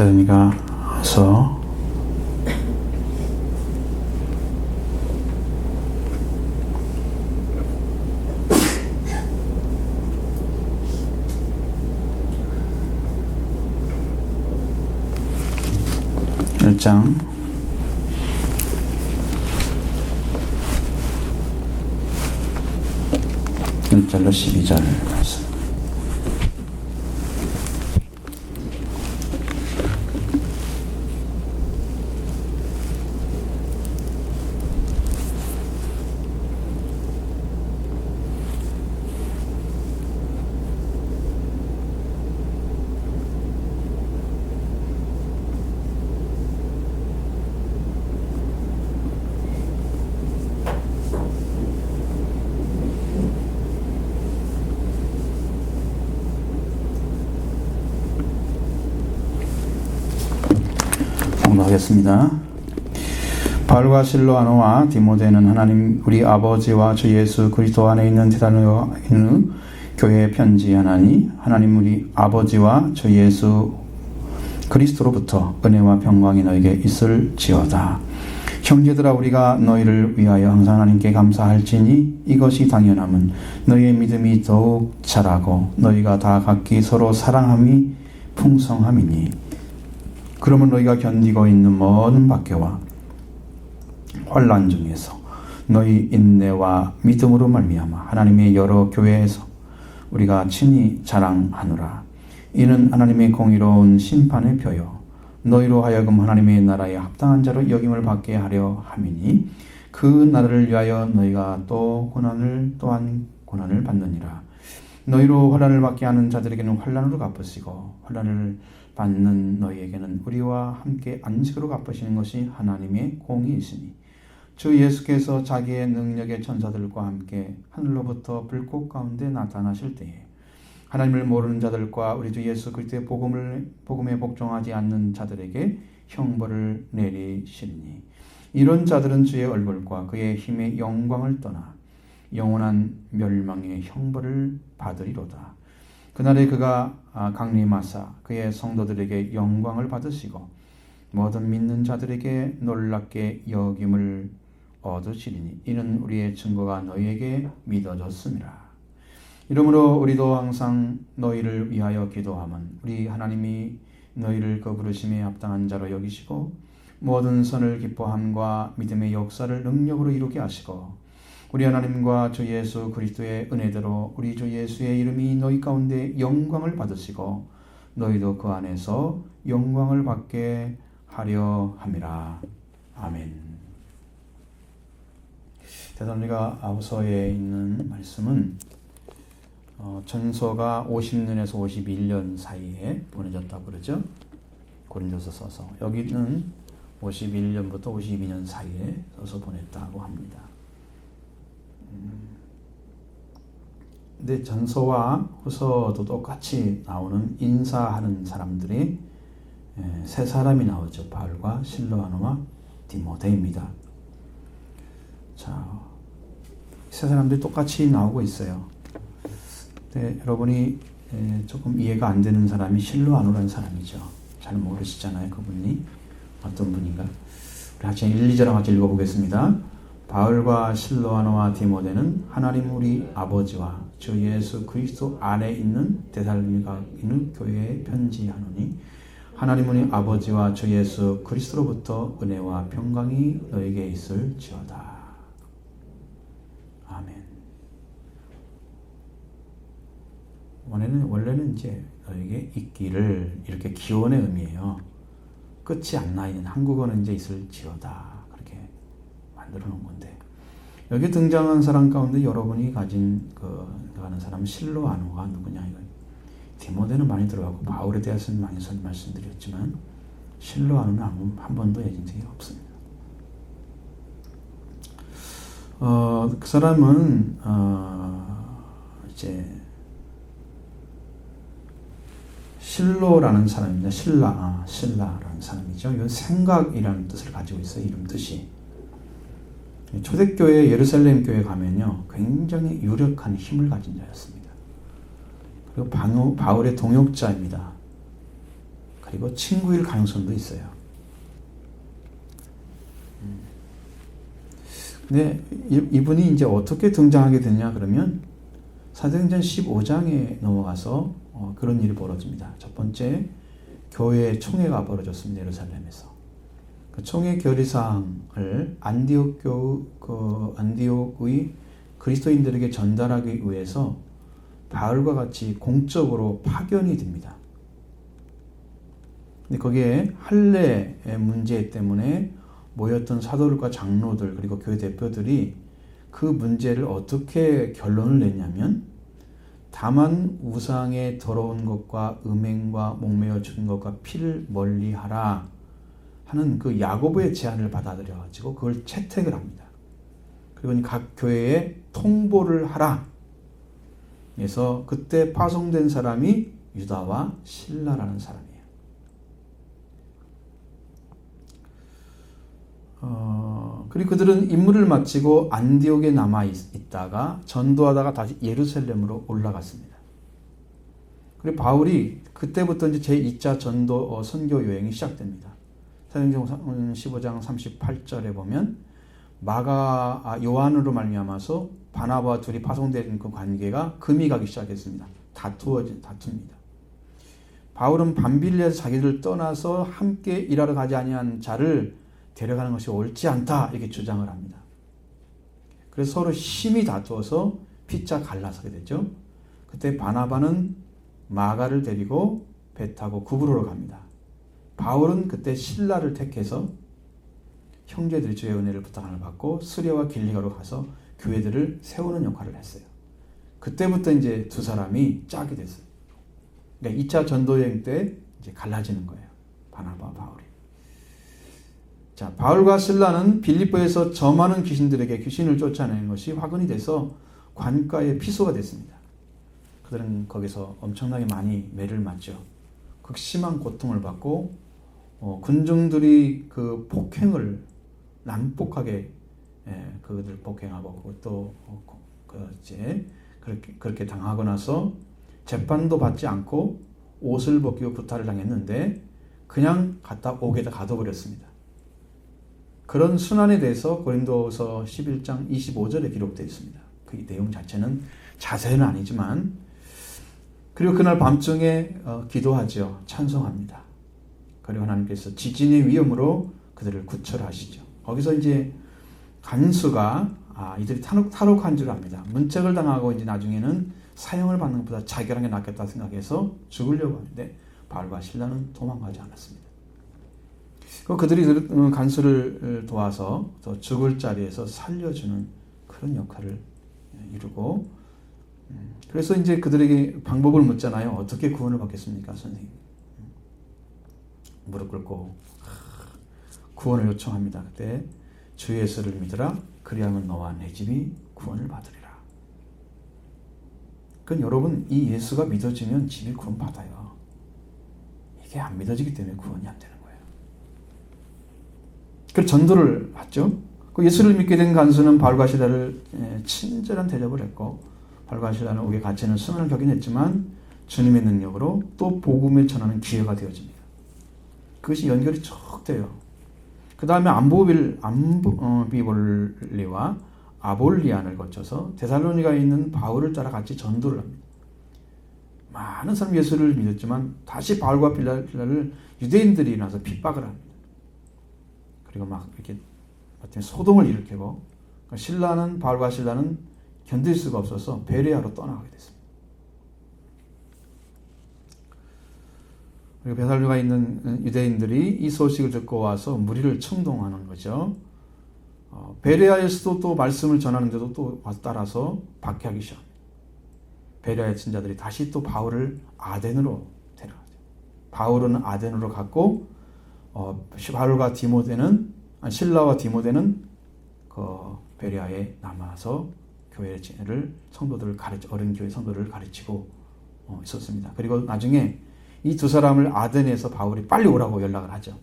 테살로니가 서 1장 1절로 12절 말씀. 하겠습니다. 바울과 실로아노와 디모데는 하나님 우리 아버지와 주 예수 그리스도 안에 있는 테살로니가 있는 교회에 편지하나니 하나님 우리 아버지와 주 예수 그리스도로부터 은혜와 평강이 너에게 있을지어다. 형제들아 우리가 너희를 위하여 항상 하나님께 감사할지니 이것이 당연함은 너희의 믿음이 더욱 자라고 너희가 다 각기 서로 사랑함이 풍성함이니 그러면 너희가 견디고 있는 모든 박해와 환난 중에서 너희 인내와 믿음으로 말미암아 하나님의 여러 교회에서 우리가 친히 자랑하노라. 이는 하나님의 공의로운 심판의 표요 너희로 하여금 하나님의 나라에 합당한 자로 여김을 받게 하려 함이니 그 나라를 위하여 너희가 또한 고난을 받느니라. 너희로 환난을 받게 하는 자들에게는 환난으로 갚으시고 환난을 받는 너희에게는 우리와 함께 안식으로 갚으시는 것이 하나님의 공의이시니 주 예수께서 자기의 능력의 천사들과 함께 하늘로부터 불꽃 가운데 나타나실 때에 하나님을 모르는 자들과 우리 주 예수 그리스도의 복음에 복종하지 않는 자들에게 형벌을 내리시리니 이런 자들은 주의 얼굴과 그의 힘의 영광을 떠나 영원한 멸망의 형벌을 받으리로다. 그날에 그가 강림하사 그의 성도들에게 영광을 받으시고 모든 믿는 자들에게 놀랍게 여김을 얻으시리니 이는 우리의 증거가 너희에게 믿어졌습니다. 이러므로 우리도 항상 너희를 위하여 기도함은 우리 하나님이 너희를 그 부르심에 합당한 자로 여기시고 모든 선을 기뻐함과 믿음의 역사를 능력으로 이루게 하시고 우리 하나님과 주 예수 그리스도의 은혜대로 우리 주 예수의 이름이 너희 가운데 영광을 받으시고 너희도 그 안에서 영광을 받게 하려 함이라. 아멘. 데살로니가 아후서에 있는 말씀은 전서가 50년에서 51년 사이에 보내졌다고 그러죠. 고린도서 써서 여기는 51년부터 52년 사이에 써서 보냈다고 합니다. 근데 전서와 후서도 똑같이 나오는 인사하는 사람들이 세 사람이 나오죠. 바울과 실로아노와 디모데입니다. 자, 세 사람들이 똑같이 나오고 있어요. 근데 여러분이 조금 이해가 안 되는 사람이 실로아노라는 사람이죠. 잘 모르시잖아요. 그분이 어떤 분인가. 우리 같이 1, 2절 같이 읽어보겠습니다. 바울과 실로아노와 디모데는 하나님 우리 아버지와 주 예수 그리스도 안에 있는 데살로니가 있는 교회에 편지하노니 하나님 우리 아버지와 주 예수 그리스도로부터 은혜와 평강이 너에게 있을지어다. 아멘. 원래는 이제 너에게 있기를 이렇게 기원의 의미예요. 끝이 안 나 있는 한국어는 이제 있을지어다. 만들어 놓은 건데 여기 등장한 사람 가운데 여러분이 가진 가는 사람은 실로아노가 누구냐 이거. 디모데는 많이 들어가고 바울에 대해서는 많이 말씀드렸지만 실로아노는 한 번도 얘기한 적이 없습니다. 그 사람은 이제 실로라는 사람입니다. 신라라는 사람이죠. 이건 생각이라는 뜻을 가지고 있어요. 이름 뜻이. 초대교회 예루살렘 교회 가면요 굉장히 유력한 힘을 가진 자였습니다. 그리고 바울의 동역자입니다. 그리고 친구일 가능성도 있어요. 근데 이분이 이제 어떻게 등장하게 되냐 그러면 사도행전 15장에 넘어가서 그런 일이 벌어집니다. 첫 번째, 교회 총회가 벌어졌습니다. 예루살렘에서. 그 총회 결의사항을 안디옥의 그리스도인들에게 전달하기 위해서 바울과 같이 공적으로 파견이 됩니다. 근데 거기에 할례의 문제 때문에 모였던 사도들과 장로들 그리고 교회 대표들이 그 문제를 어떻게 결론을 냈냐면, 다만 우상에 더러운 것과 음행과 목매어 죽은 것과 피를 멀리하라 하는 그 야고보의 제안을 받아들여 가지고 그걸 채택을 합니다. 그리고 각 교회에 통보를 하라. 그래서 그때 파송된 사람이 유다와 실라라는 사람이에요. 그리고 그들은 임무를 마치고 안디옥에 남아 있다가 전도하다가 다시 예루살렘으로 올라갔습니다. 그리고 바울이 그때부터 이제 제2차 전도 선교 여행이 시작됩니다. 사도행전 15장 38절에 보면 요한으로 말미암아서 바나바와 둘이 파송된 그 관계가 금이 가기 시작했습니다. 다툽니다. 바울은 밤빌리에서 자기를 떠나서 함께 일하러 가지 아니한 자를 데려가는 것이 옳지 않다 이렇게 주장을 합니다. 그래서 서로 심히 다투어서 피차 갈라서게 되죠. 그때 바나바는 마가를 데리고 배 타고 구브로로 갑니다. 바울은 그때 실라를 택해서 형제들이 주의 은혜를 부탁을 받고 스리아와 길리가로 가서 교회들을 세우는 역할을 했어요. 그때부터 이제 두 사람이 짝이 됐어요. 그러니까 2차 전도여행 때 이제 갈라지는 거예요. 바나바와 바울이. 자, 바울과 실라는 빌립보에서 저 많은 귀신들에게 귀신을 쫓아내는 것이 화근이 돼서 관가의 피소가 됐습니다. 그들은 거기서 엄청나게 많이 매를 맞죠. 극심한 고통을 받고 군중들이 그 폭행을 난폭하게 그들 폭행하고 또 그렇게 당하고 나서 재판도 받지 않고 옷을 벗기고 구타를 당했는데 그냥 갖다 옥에다 가둬버렸습니다. 그런 순환에 대해서 고린도서 11장 25절에 기록되어 있습니다. 그 내용 자체는 자세는 아니지만, 그리고 그날 밤중에 기도하죠. 찬송합니다. 그리고 하나님께서 지진의 위험으로 그들을 구출하시죠. 거기서 이제 간수가 이들이 탈옥한 줄 압니다. 문책을 당하고 이제 나중에는 사형을 받는 것보다 자결한 게 낫겠다 생각해서 죽으려고 하는데 바울과 실라는 도망가지 않았습니다. 그들이 간수를 도와서 또 죽을 자리에서 살려주는 그런 역할을 이루고, 그래서 이제 그들에게 방법을 묻잖아요. 어떻게 구원을 받겠습니까, 선생님? 무릎 꿇고 구원을 요청합니다. 그때 주 예수를 믿으라. 그리하면 너와 내 집이 구원을 받으리라. 그건 여러분, 이 예수가 믿어지면 집이 구원 받아요. 이게 안 믿어지기 때문에 구원이 안 되는 거예요. 그 전도를 했죠. 그 예수를 믿게 된 간수는 바울과 실라를 친절한 대접을 했고, 바울과 실라는 옥에 갇히는 순환을 겪긴 했지만 주님의 능력으로 또 복음을 전하는 기회가 되어집니다. 그것이 연결이 쭉 돼요. 그 다음에 암비볼리와 아볼리안을 거쳐서 데살로니가에 있는 바울을 따라 같이 전도를 합니다. 많은 사람이 예수를 믿었지만 다시 바울과 빌라를 유대인들이 일어나서 핍박을 합니다. 그리고 막 이렇게 소동을 일으키고, 바울과 실라는 견딜 수가 없어서 베레아로 떠나가게 됐습니다. 그리고 데살로니가에 있는 유대인들이 이 소식을 듣고 와서 무리를 충동하는 거죠. 베레아에서도 또 말씀을 전하는데도 또 따라서 박해하기 시작합니다. 베레아의 친자들이 다시 또 바울을 아덴으로 데려가죠. 바울은 아덴으로 갔고, 실라와 디모데는 그 베레아에 남아서 교회를 어린 교회 성도들을 가르치고 있었습니다. 그리고 나중에 이 두 사람을 아덴에서 바울이 빨리 오라고 연락을 하죠.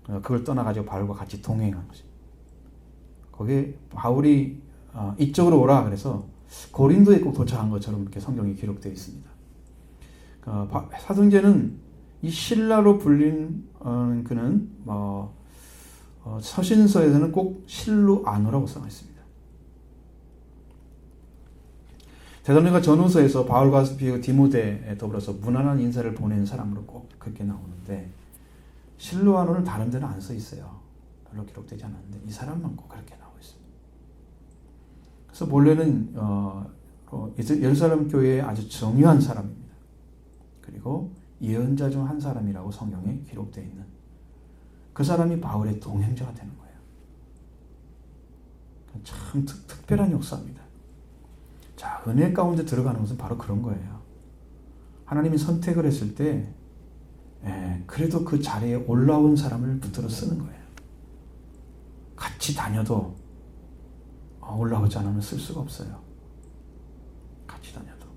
그걸 떠나가지고 바울과 같이 동행한 거죠. 거기에 바울이 이쪽으로 오라 그래서 고린도에 꼭 도착한 것처럼 이렇게 성경이 기록되어 있습니다. 사도행전은 이 신라로 불린 그는 서신서에서는 꼭 실루아노라고 써있습니다. 데살로니가 전후서에서 바울과 디모데에 더불어서 무난한 인사를 보낸 사람으로 꼭 그렇게 나오는데 실루아노는 다른 데는 안 써 있어요. 별로 기록되지 않았는데 이 사람만 꼭 그렇게 나오고 있습니다. 그래서 본래는 예루살렘 교회의 아주 정유한 사람입니다. 그리고 예언자 중 한 사람이라고 성경에 기록되어 있는 그 사람이 바울의 동행자가 되는 거예요. 참 특별한 역사입니다. 자, 은혜 가운데 들어가는 것은 바로 그런 거예요. 하나님이 선택을 했을 때 그래도 그 자리에 올라온 사람을 붙들어 쓰는 거예요. 같이 다녀도 올라오지 않으면 쓸 수가 없어요. 같이 다녀도.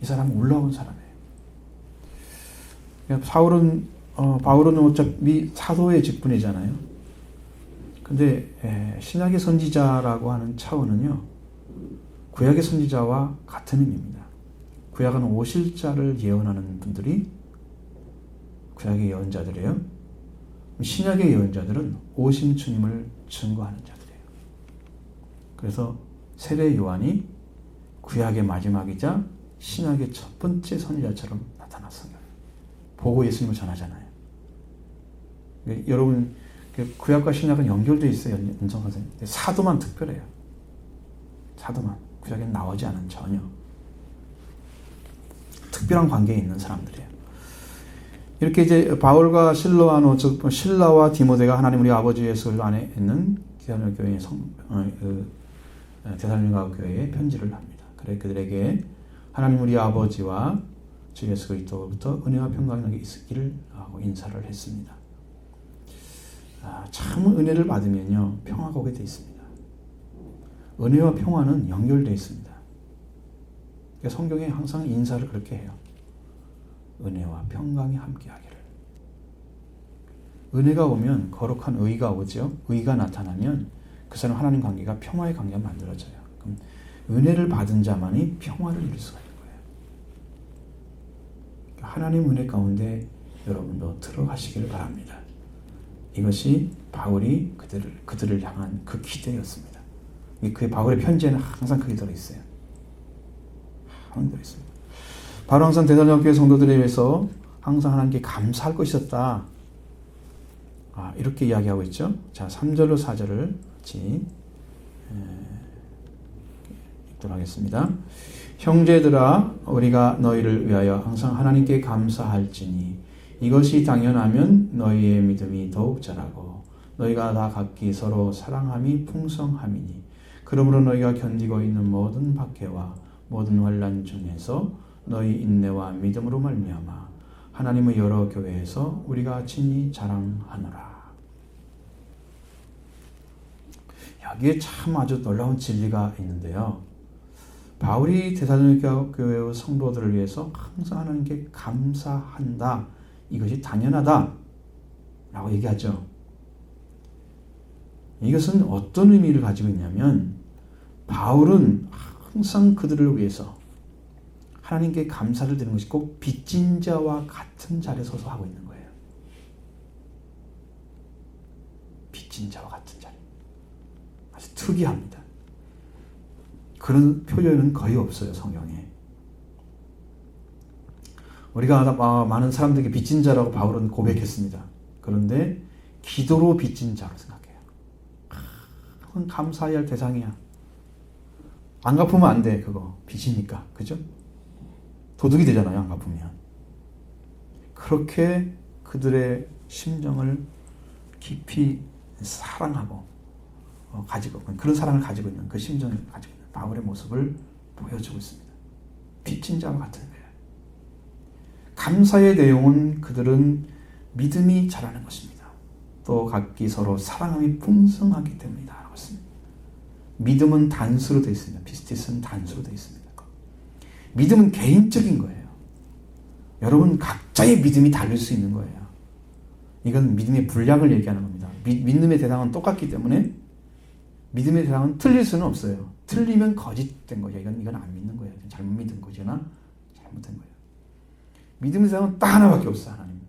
이 사람은 올라온 사람이에요. 바울은 어차피 사도의 직분이잖아요. 근데 신약의 선지자라고 하는 차원은요, 구약의 선지자와 같은 의미입니다. 구약은 오실 자를 예언하는 분들이 구약의 예언자들이에요. 신약의 예언자들은 오신 주님을 증거하는 자들이에요. 그래서 세례 요한이 구약의 마지막이자 신약의 첫 번째 선지자처럼 나타났어요. 보고 예수님을 전하잖아요. 여러분, 구약과 신약은 연결되어 있어요. 연장선생. 사도만 특별해요. 사도만. 구약에는 나오지 않은 전혀. 특별한 관계에 있는 사람들이에요. 이렇게 이제 바울과 실로아노, 즉 실라와 디모데가 하나님 우리 아버지 예수 안에 있는 데살로니가 교회에 편지를 합니다. 그래 그들에게 하나님 우리 아버지와 주 예수 그리스도로부터 은혜와 평강이 너에게 있기를 하고 인사를 했습니다. 참 은혜를 받으면요 평화가 오게 되어 있습니다. 은혜와 평화는 연결되어 있습니다. 그러니까 성경에 항상 인사를 그렇게 해요. 은혜와 평강이 함께하기를. 은혜가 오면 거룩한 의가 오죠. 의가 나타나면 그 사람 하나님 관계가 평화의 관계가 만들어져요. 그럼 은혜를 받은 자만이 평화를 이룰 수가 있는 거예요. 하나님 은혜 가운데 여러분도 들어가시기를 바랍니다. 이것이 바울이 그들을 향한 그 기대였습니다. 그 바울의 편지에는 항상 그게 들어있어요. 항상 들어있습니다. 바로 항상 데살로니가 교회 성도들에 의해서 항상 하나님께 감사할 것이었다. 이렇게 이야기하고 있죠. 자, 3절로 4절을 같이 읽도록 하겠습니다. 형제들아, 우리가 너희를 위하여 항상 하나님께 감사할지니 이것이 당연하면 너희의 믿음이 더욱 자라고 너희가 다 각기 서로 사랑함이 풍성함이니 그러므로 너희가 견디고 있는 모든 박해와 모든 환난 중에서 너희 인내와 믿음으로 말미암아 하나님의 여러 교회에서 우리가 친히 자랑하노라. 여기에 참 아주 놀라운 진리가 있는데요. 바울이 데살로니가 교회의 성도들을 위해서 항상 하나님께 감사한다. 이것이 당연하다. 라고 얘기하죠. 이것은 어떤 의미를 가지고 있냐면 바울은 항상 그들을 위해서 하나님께 감사를 드리는 것이 꼭 빚진 자와 같은 자리에 서서 하고 있는 거예요. 빚진 자와 같은 자리. 아주 특이합니다. 그런 표현은 거의 없어요, 성경에. 우리가 많은 사람들에게 빚진 자라고 바울은 고백했습니다. 그런데 기도로 빚진 자로 생각해요. 그건 감사해야 할 대상이야. 안 갚으면 안 돼, 그거. 빚이니까. 그죠? 도둑이 되잖아요, 안 갚으면. 그렇게 그들의 심정을 깊이 사랑하고 가지고 그런 사랑을 가지고 있는 그 심정을 가지고 있는 바울의 모습을 보여주고 있습니다. 빚진 자와 같은 거예요. 감사의 내용은 그들은 믿음이 자라는 것입니다. 또 각기 서로 사랑함이 풍성하기 때문이다 라고 했습니다. 믿음은 단수로 되어 있습니다. 피스티스는 단수로 되어 있습니다. 믿음은 개인적인 거예요. 여러분 각자의 믿음이 다를 수 있는 거예요. 이건 믿음의 분량을 얘기하는 겁니다. 믿음의 대상은 똑같기 때문에 믿음의 대상은 틀릴 수는 없어요. 틀리면 거짓된 거죠. 이건 안 믿는 거예요. 잘못 믿은 거거나 잘못된 거예요. 믿음의 대상은 딱 하나밖에 없어요. 하나님.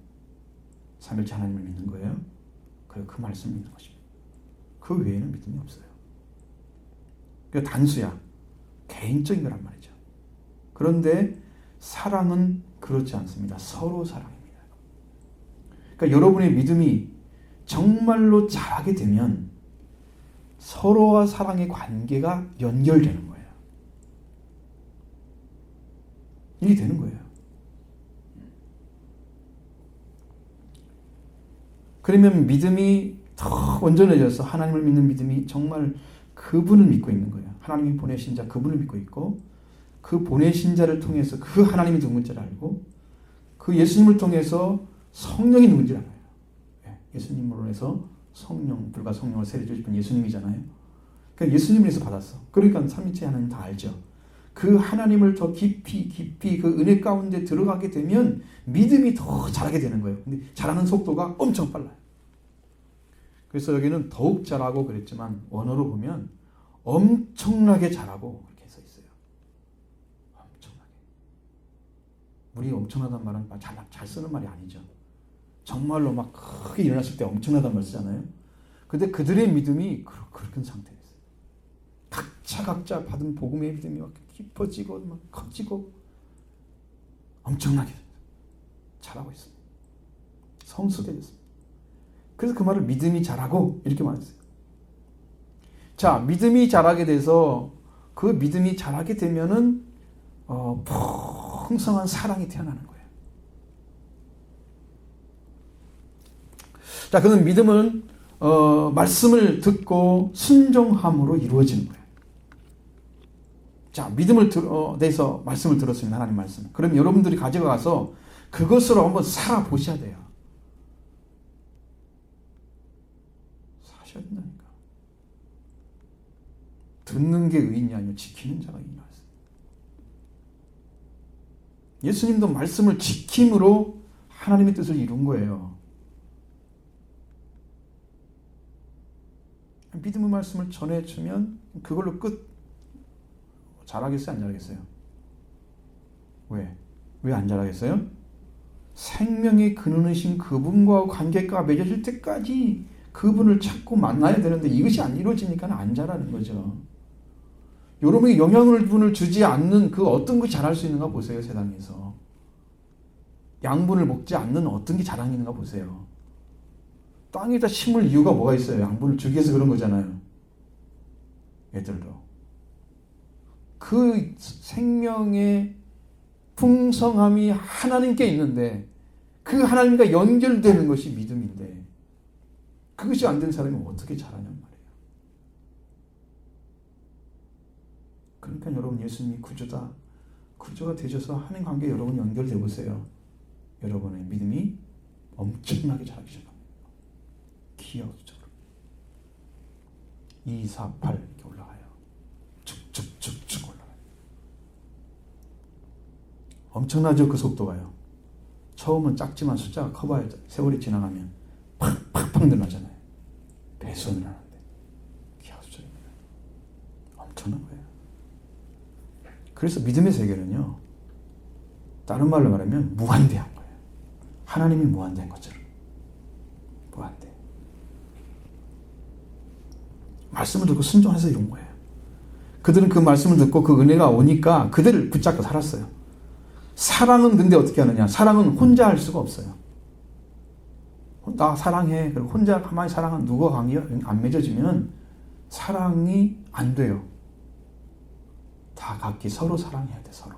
삼일째 하나님을 믿는 거예요. 그리고 그 말씀을 믿는 것입니다. 그 외에는 믿음이 없어요. 그 단수야. 개인적인 거란 말이죠. 그런데 사랑은 그렇지 않습니다. 서로 사랑입니다. 그러니까 여러분의 믿음이 정말로 자라게 되면 서로와 사랑의 관계가 연결되는 거예요. 이게 되는 거예요. 그러면 믿음이 더 온전해져서 하나님을 믿는 믿음이 정말 그분을 믿고 있는 거예요. 하나님이 보내신 자 그분을 믿고 있고 그 보내신 자를 통해서 그 하나님이 누군지를 알고 그 예수님을 통해서 성령이 누군지를 알아요. 예수님으로 해서 성령, 불과 성령을 세례주신 분 예수님이잖아요. 그러니까 예수님을 해서 받았어. 그러니까 삼위체 하나님 다 알죠. 그 하나님을 더 깊이 그 은혜 가운데 들어가게 되면 믿음이 더 자라게 되는 거예요. 근데 자라는 속도가 엄청 빨라요. 그래서 여기는 더욱 자라고 그랬지만 원어로 보면 엄청나게 자라고 그렇게 써 있어요. 엄청나게. 우리 엄청나다는 말은 잘 쓰는 말이 아니죠. 정말로 막 크게 일어났을 때 엄청나다는 말 쓰잖아요. 근데 그들의 믿음이 그런 상태였어요. 각자 받은 복음의 믿음이 막 깊어지고 막 커지고 엄청나게 자라고 있습니다. 성숙해졌습니다. 그래서 그 말을 믿음이 자라고 이렇게 말했어요. 자, 믿음이 자라게 돼서 그 믿음이 자라게 되면은 풍성한 사랑이 태어나는 거예요. 자, 그는 믿음은 말씀을 듣고 순종함으로 이루어지는 거예요. 자, 믿음을 대해서 말씀을 들었습니다. 하나님 말씀. 그럼 여러분들이 가져가서 그것으로 한번 살아보셔야 돼요. 사셔야 된다니까. 듣는 게 의인이 아니라 지키는 자가 의인이라 했어요. 예수님도 말씀을 지킴으로 하나님의 뜻을 이룬 거예요. 믿음의 말씀을 전해주면 그걸로 끝. 잘하겠어요? 안 잘하겠어요? 왜 안 잘하겠어요? 생명의 근원이신 그분과 관계가 맺어질 때까지 그분을 찾고 만나야 되는데 이것이 안 이루어지니까 안 잘하는 거죠. 여러분이 영양분을 주지 않는 그 어떤 것이 잘할 수 있는가 보세요. 세상에서. 양분을 먹지 않는 어떤 게 자랑있는가 보세요. 땅에다 심을 이유가 뭐가 있어요? 양분을 주기 위해서 그런 거잖아요. 애들도. 그 생명의 풍성함이 하나님께 있는데 그 하나님과 연결되는 것이 믿음인데 그것이 안 된 사람이 어떻게 자라냔 말이에요. 그러니까 여러분 예수님이 구주가 되셔서 하나님 관계에 여러분 연결돼 보세요. 여러분의 믿음이 엄청나게 자라기 시작합니다. 기하급수적으로 2, 4, 8 이렇게 올라가요. 쭉쭉쭉쭉 올라가요. 엄청나죠? 그 속도가요. 처음은 작지만 숫자가 커봐야 세월이 지나가면 팍팍팍 늘어나잖아요. 배수가 늘어나는데 기하급수적입니다. 엄청난 거예요. 그래서 믿음의 세계는요. 다른 말로 말하면 무한대한 거예요. 하나님이 무한대한 것처럼. 무한대. 말씀을 듣고 순종해서 이룬 거예요. 그들은 그 말씀을 듣고 그 은혜가 오니까 그들을 붙잡고 살았어요. 사랑은 근데 어떻게 하느냐? 사랑은 혼자 할 수가 없어요. 나 사랑해. 그리고 혼자 가만히 사랑하는 누가 관계가 안 맺어지면 사랑이 안 돼요. 다 각기 서로 사랑해야 돼. 서로.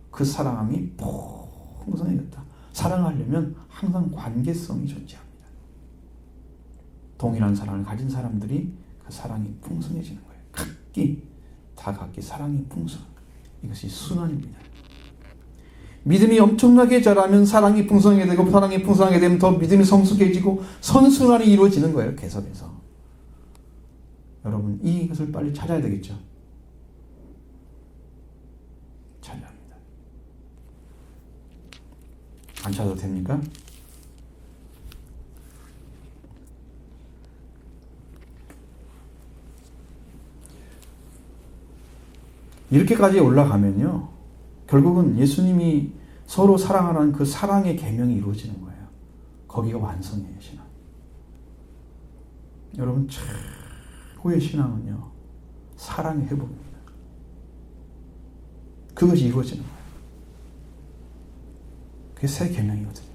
그 사랑함이 풍성해졌다. 사랑하려면 항상 관계성이 존재합니다. 동일한 사랑을 가진 사람들이 그 사랑이 풍성해지는 거예요. 각기 사랑이 풍성한 거예요. 이것이 순환입니다. 믿음이 엄청나게 자라면 사랑이 풍성하게 되고 사랑이 풍성하게 되면 더 믿음이 성숙해지고 선순환이 이루어지는 거예요. 계속해서. 여러분 이것을 빨리 찾아야 되겠죠. 찾아야 합니다. 안 찾아도 됩니까? 이렇게까지 올라가면요. 결국은 예수님이 서로 사랑하라는 그 사랑의 계명이 이루어지는 거예요. 거기가 완성이에요, 신앙. 여러분, 최고의 신앙은요, 사랑의 회복입니다. 그것이 이루어지는 거예요. 그게 새 계명이거든요.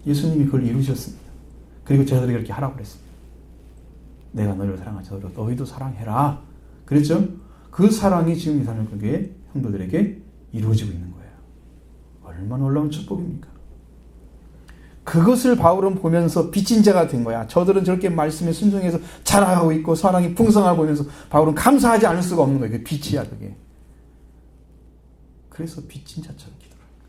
예수님이 그걸 이루셨습니다. 그리고 제자들이 그렇게 하라고 그랬습니다. 내가 너희를 사랑하지 너희도 사랑해라. 그랬죠? 그 사랑이 지금 이 사람에게, 성도들에게 이루어지고 있는 거예요. 얼마나 놀라운 축복입니까? 그것을 바울은 보면서 빚진 자가 된 거야. 저들은 저렇게 말씀에 순종해서 자라가고 있고 사랑이 풍성하고 보면서 바울은 감사하지 않을 수가 없는 거예요. 그게 빚이야, 그게. 그래서 빚진 자처럼 기도를 합니다.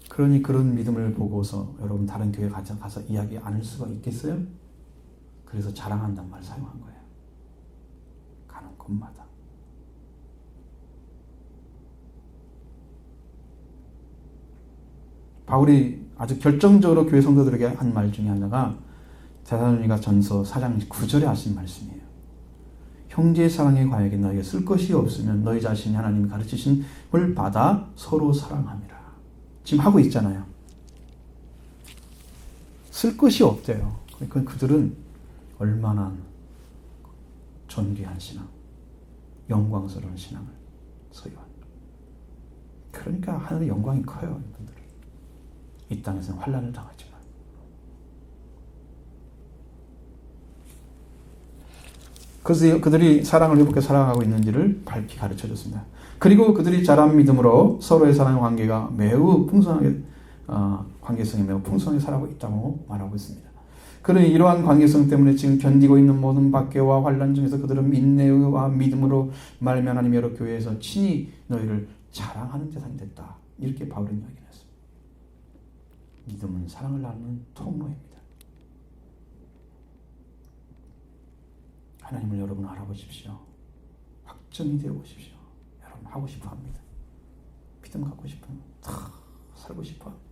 그러니 그런 믿음을 보고서 여러분 다른 교회 가서 이야기 안 할 수가 있겠어요? 그래서 자랑한다는 말 사용한 거예요. 가는 곳마다. 바울이 아주 결정적으로 교회 성도들에게 한 말 중에 하나가 데살로니가 전서 4장 9절에 하신 말씀이에요. 형제의 사랑에 과하게 너에게 쓸 것이 없으면 너희 자신이 하나님이 가르치신 걸 받아 서로 사랑함이라. 지금 하고 있잖아요. 쓸 것이 없대요. 그러니까 그들은 얼마나 존귀한 신앙, 영광스러운 신앙을 소유한. 그러니까 하늘의 영광이 커요, 이분들은. 이 땅에서는 환난을 당하지만. 그래서 그들이 사랑을 회복해 살아가고 있는지를 밝히 가르쳐줬습니다. 그리고 그들이 자란 믿음으로 서로의 사랑의 관계가 매우 풍성하게, 관계성이 매우 풍성하게 살아가고 있다고 말하고 있습니다. 그러니 이러한 관계성 때문에 지금 견디고 있는 모든 박해와 환난 중에서 그들은 인내와 믿음으로 말미암아 하나님 여러 교회에서 친히 너희를 자랑하는 대상이 됐다. 이렇게 바울은 이야기를 했습니다. 믿음은 사랑을 나누는 통로입니다. 하나님을 여러분 알아보십시오. 확정이 되어 보십시오. 여러분 하고 싶어 합니다. 믿음 갖고 싶으면 다 살고 싶어 합니다.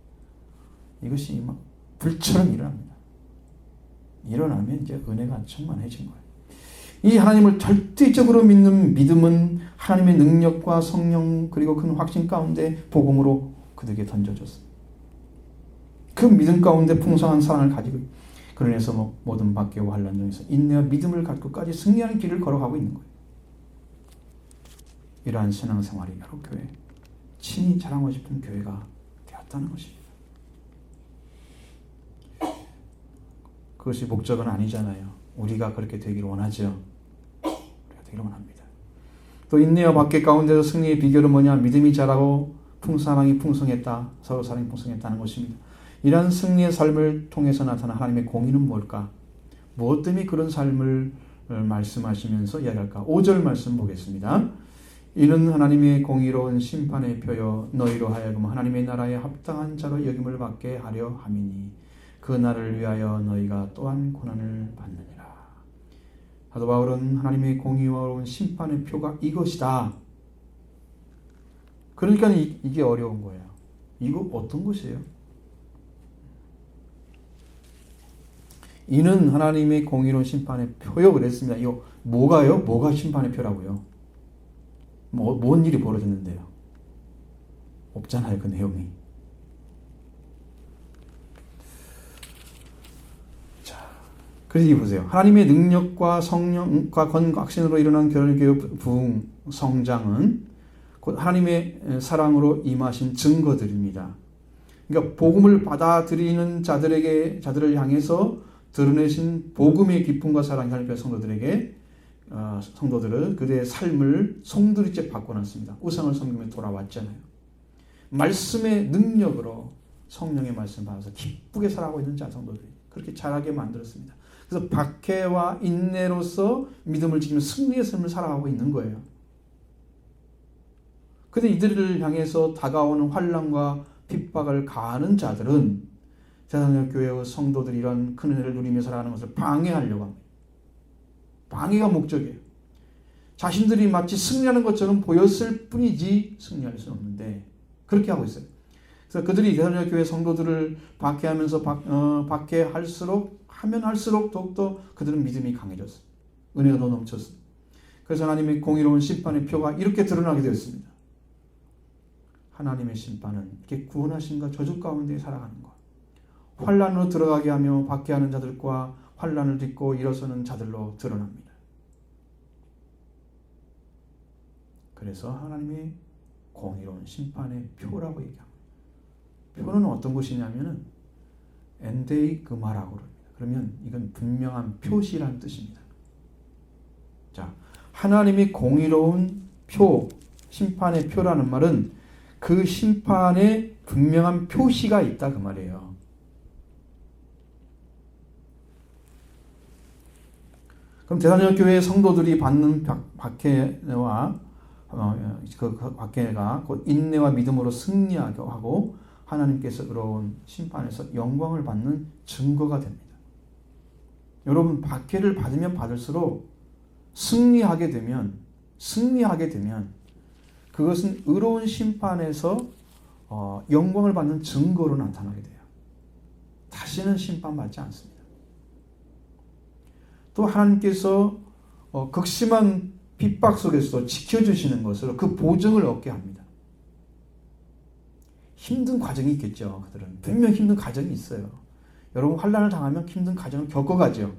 이것이 막 불처럼 일어납니다. 일어나면 이제 은혜가 충만해진 거예요. 이 하나님을 절대적으로 믿는 믿음은 하나님의 능력과 성령 그리고 큰 확신 가운데 복음으로 그들에게 던져졌습니다. 그 믿음 가운데 풍성한 사랑을 가지고 그러면서 모든 박해와 환난 중에서 인내와 믿음을 갖고까지 승리하는 길을 걸어가고 있는 거예요. 이러한 신앙생활이 여러 교회 친히 자랑하고 싶은 교회가 되었다는 것입니다. 그것이 목적은 아니잖아요. 우리가 그렇게 되기를 원하죠. 우리가 되기를 원합니다. 또 인내와 박해 가운데서 승리의 비결은 뭐냐? 믿음이 자라고 사랑이 풍성했다. 서로 사랑이 풍성했다는 것입니다. 이러한 승리의 삶을 통해서 나타난 하나님의 공의는 뭘까? 무엇 때문에 그런 삶을 말씀하시면서 이야기할까? 5절 말씀 보겠습니다. 이는 하나님의 공의로운 심판의 표여 너희로 하여금 하나님의 나라에 합당한 자로 여김을 받게 하려 함이니 그 날을 위하여 너희가 또한 고난을 받느니라. 사도 바울은 하나님의 공의로운 심판의 표가 이것이다. 그러니까 이게 어려운 거예요. 이거 어떤 것이에요? 이는 하나님의 공의로운 심판의 표요 그랬습니다. 이거 뭐가요? 뭐가 심판의 표라고요? 뭔 일이 벌어졌는데요? 없잖아요, 그 내용이. 자, 그래서 이거 보세요. 하나님의 능력과 성령과 건각신으로 일어난 결교의 부흥, 성장은 곧 하나님의 사랑으로 임하신 증거들입니다. 그러니까 복음을 받아들이는 자들을 향해서 드러내신 복음의 기쁨과 사랑이 하나님의 성도들은 그들의 삶을 송두리째 바꿔놨습니다. 우상을 섬기며 돌아왔잖아요. 말씀의 능력으로 성령의 말씀 받아서 기쁘게 살아가고 있는 성도들이 그렇게 자라게 만들었습니다. 그래서 박해와 인내로서 믿음을 지키며 승리의 삶을 살아가고 있는 거예요. 그런데 이들을 향해서 다가오는 환난과 핍박을 가하는 자들은 세상의 교회의 성도들이 이런 큰 은혜를 누리며 살아가는 것을 방해하려고 합니다. 방해가 목적이에요. 자신들이 마치 승리하는 것처럼 보였을 뿐이지 승리할 수는 없는데 그렇게 하고 있어요. 그래서 그들이 세상의 교회 성도들을 박해하면서 박해할수록 더욱더 그들은 믿음이 강해졌어요. 은혜가 더 넘쳤어요. 그래서 하나님의 공의로운 심판의 표가 이렇게 드러나게 되었습니다. 하나님의 심판은 이렇게 구원하신과 저주 가운데 살아가는 것. 환란으로 들어가게 하며 박해하는 자들과 환란을 딛고 일어서는 자들로 드러납니다. 그래서 하나님의 공의로운 심판의 표라고 얘기합니다. 표는 어떤 것이냐면은 엔데이그마라고 그럽니다. 그러면 이건 분명한 표시라는 뜻입니다. 자, 하나님이 공의로운 표, 심판의 표라는 말은 그 심판에 분명한 표시가 있다 그 말이에요. 그럼 대사역 교회의 성도들이 받는 박해와 그 박해가 곧 인내와 믿음으로 승리하게 하고 하나님께서 의로운 심판에서 영광을 받는 증거가 됩니다. 여러분, 박해를 받으면 받을수록 승리하게 되면 그것은 의로운 심판에서 영광을 받는 증거로 나타나게 돼요. 다시는 심판받지 않습니다. 또 하나님께서 극심한 핍박 속에서 지켜주시는 것으로 그 보증을 얻게 합니다. 힘든 과정이 있겠죠. 그들은 분명 힘든 과정이 있어요. 여러분, 환난을 당하면 힘든 과정을 겪어가죠.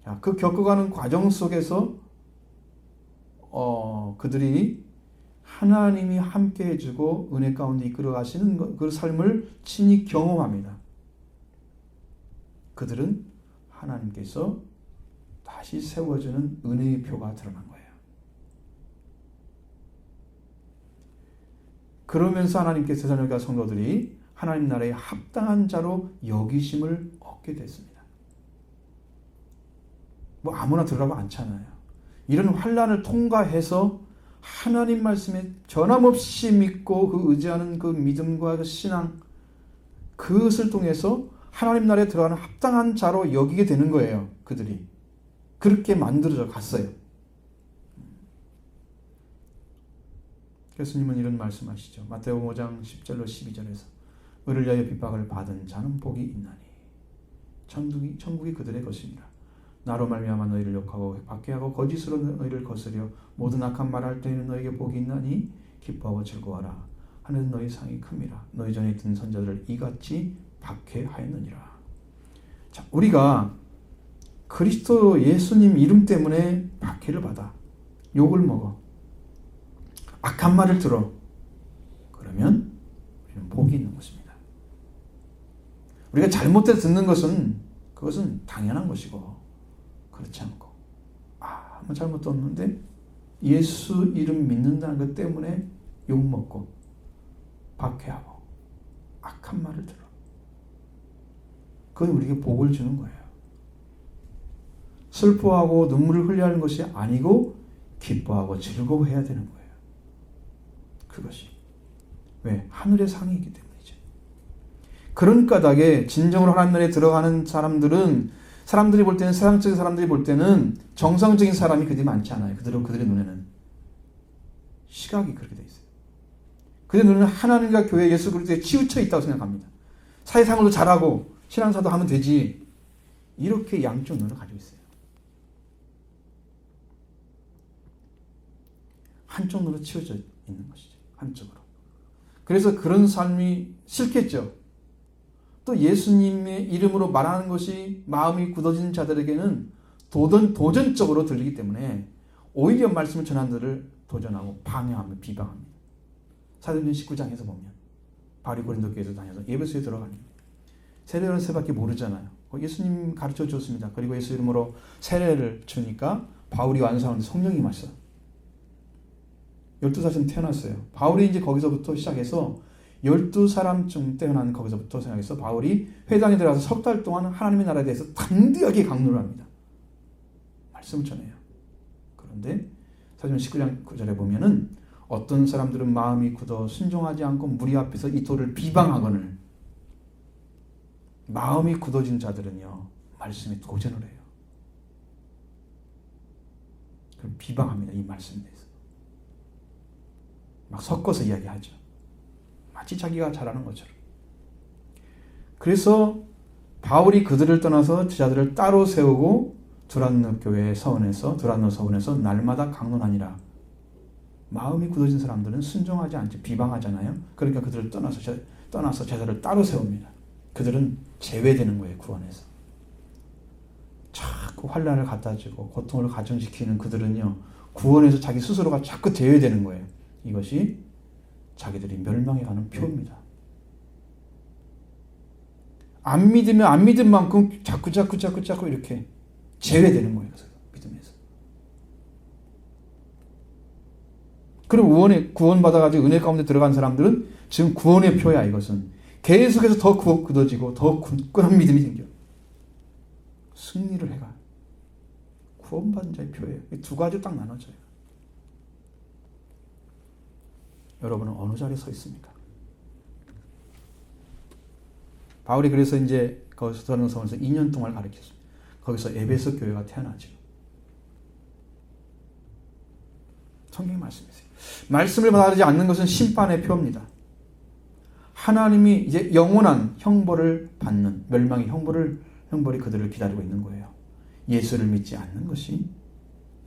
자, 그 겪어가는 과정 속에서 그들이 하나님이 함께 해주고 은혜 가운데 이끌어 가시는 그 삶을 친히 경험합니다. 그들은 하나님께서 다시 세워주는 은혜의 표가 드러난 거예요. 그러면서 하나님께서 세상의 성도들이 하나님 나라에 합당한 자로 여기심을 얻게 됐습니다. 뭐 아무나 들으라고 않잖아요. 이런 환난을 통과해서 하나님 말씀에 변함없이 믿고 그 의지하는 그 믿음과 그 신앙, 그것을 통해서 하나님 나라에 들어가는 합당한 자로 여기게 되는 거예요. 그들이 그렇게 만들어져 갔어요. 예수님은 이런 말씀하시죠. 마태복음 5장 10절로 12절에서 의를 위하여 핍박을 받은 자는 복이 있나니 천국이 그들의 것입니다. 나로 말미암아 너희를 욕하고 박해하고 거짓으로 너희를 거스려 모든 악한 말할 때에는 너희에게 복이 있나니 기뻐하고 즐거워하라. 하늘은 너희 상이 큽니다. 너희 전에 있던 선자들을 이같이 박해하였느니라. 자, 우리가 그리스도 예수님 이름 때문에 박해를 받아 욕을 먹어 악한 말을 들어 그러면 우리는 복이 있는 것입니다. 우리가 잘못해서 듣는 것은 그것은 당연한 것이고 그렇지 않고 아무 잘못도 없는데 예수 이름 믿는다는 것 때문에 욕먹고 박해하고 악한 말을 들어 그건 우리에게 복을 주는 거예요. 슬퍼하고 눈물을 흘려야 하는 것이 아니고 기뻐하고 즐거워해야 되는 거예요. 그것이 왜? 하늘의 상이기 때문이죠. 그런 까닭에 진정으로 하나님 나라에 들어가는 사람들이 볼 때는 세상적인 사람들이 볼 때는 정상적인 사람이 그들이 많지 않아요. 그들의 눈에는 시각이 그렇게 돼 있어요. 그들의 눈에는 하나님과 교회 예수 그리스도에 치우쳐 있다고 생각합니다. 사회생활도 잘하고 신앙사도 하면 되지. 이렇게 양쪽 눈을 가지고 있어요. 한쪽 눈으로 치워져 있는 것이죠. 한쪽으로. 그래서 그런 삶이 싫겠죠. 또 예수님의 이름으로 말하는 것이 마음이 굳어진 자들에게는 도전적으로 들리기 때문에 오히려 말씀을 전하는 자들을 도전하고 방해하며 비방합니다. 사도행전 19장에서 보면 바울이 고린도 교회에서 다녀서 에베소에 들어가니 세례는 세밖에 모르잖아요. 예수님 가르쳐 줬습니다. 그리고 예수 이름으로 세례를 주니까 바울이 완성하는데 성령이 임하셔. 12살쯤 태어났어요. 바울이 이제 거기서부터 시작해서 12사람쯤 태어난 거기서부터 생각해서 바울이 회당에 들어가서 석 달 동안 하나님의 나라에 대해서 담대하게 강론을 합니다. 말씀을 전해요. 그런데 사도행전 19장 9절에 보면은 어떤 사람들은 마음이 굳어 순종하지 않고 무리 앞에서 이 돌을 비방하거늘 마음이 굳어진 자들은요 말씀에 도전을 해요. 그럼 비방합니다. 이 말씀에 대해서 막 섞어서 이야기하죠. 마치 자기가 잘하는 것처럼. 그래서 바울이 그들을 떠나서 제자들을 따로 세우고 두란노 서원에서 날마다 강론하니라. 마음이 굳어진 사람들은 순종하지 않지 비방하잖아요. 그러니까 그들을 떠나서 제자를 따로 세웁니다. 그들은 제외되는 거예요. 구원에서. 자꾸 환난을 갖다 주고 고통을 가중시키는 그들은요, 구원에서 자기 스스로가 자꾸 제외되는 거예요. 이것이 자기들이 멸망해 가는 표입니다. 안 믿으면 안 믿은 만큼 자꾸 이렇게 제외되는 거예요. 믿음에서. 그리고 구원받아가지고 은혜 가운데 들어간 사람들은 지금 구원의 표야. 이것은 계속해서 더 굳어지고 더 굳건한 믿음이 생겨. 승리를 해가. 구원받은 자의 표예요. 두 가지 딱 나눠져요. 여러분은 어느 자리에 서 있습니까? 바울이 그래서 이제 거기서 더릉성에서 2년 동안 가르쳤습니다. 거기서 에베소 교회가 태어나죠. 성경의 말씀이세요. 말씀을 받아들이지 않는 것은 심판의 표입니다. 하나님이 이제 영원한 형벌을 받는 멸망의 형벌이 그들을 기다리고 있는 거예요. 예수를 믿지 않는 것이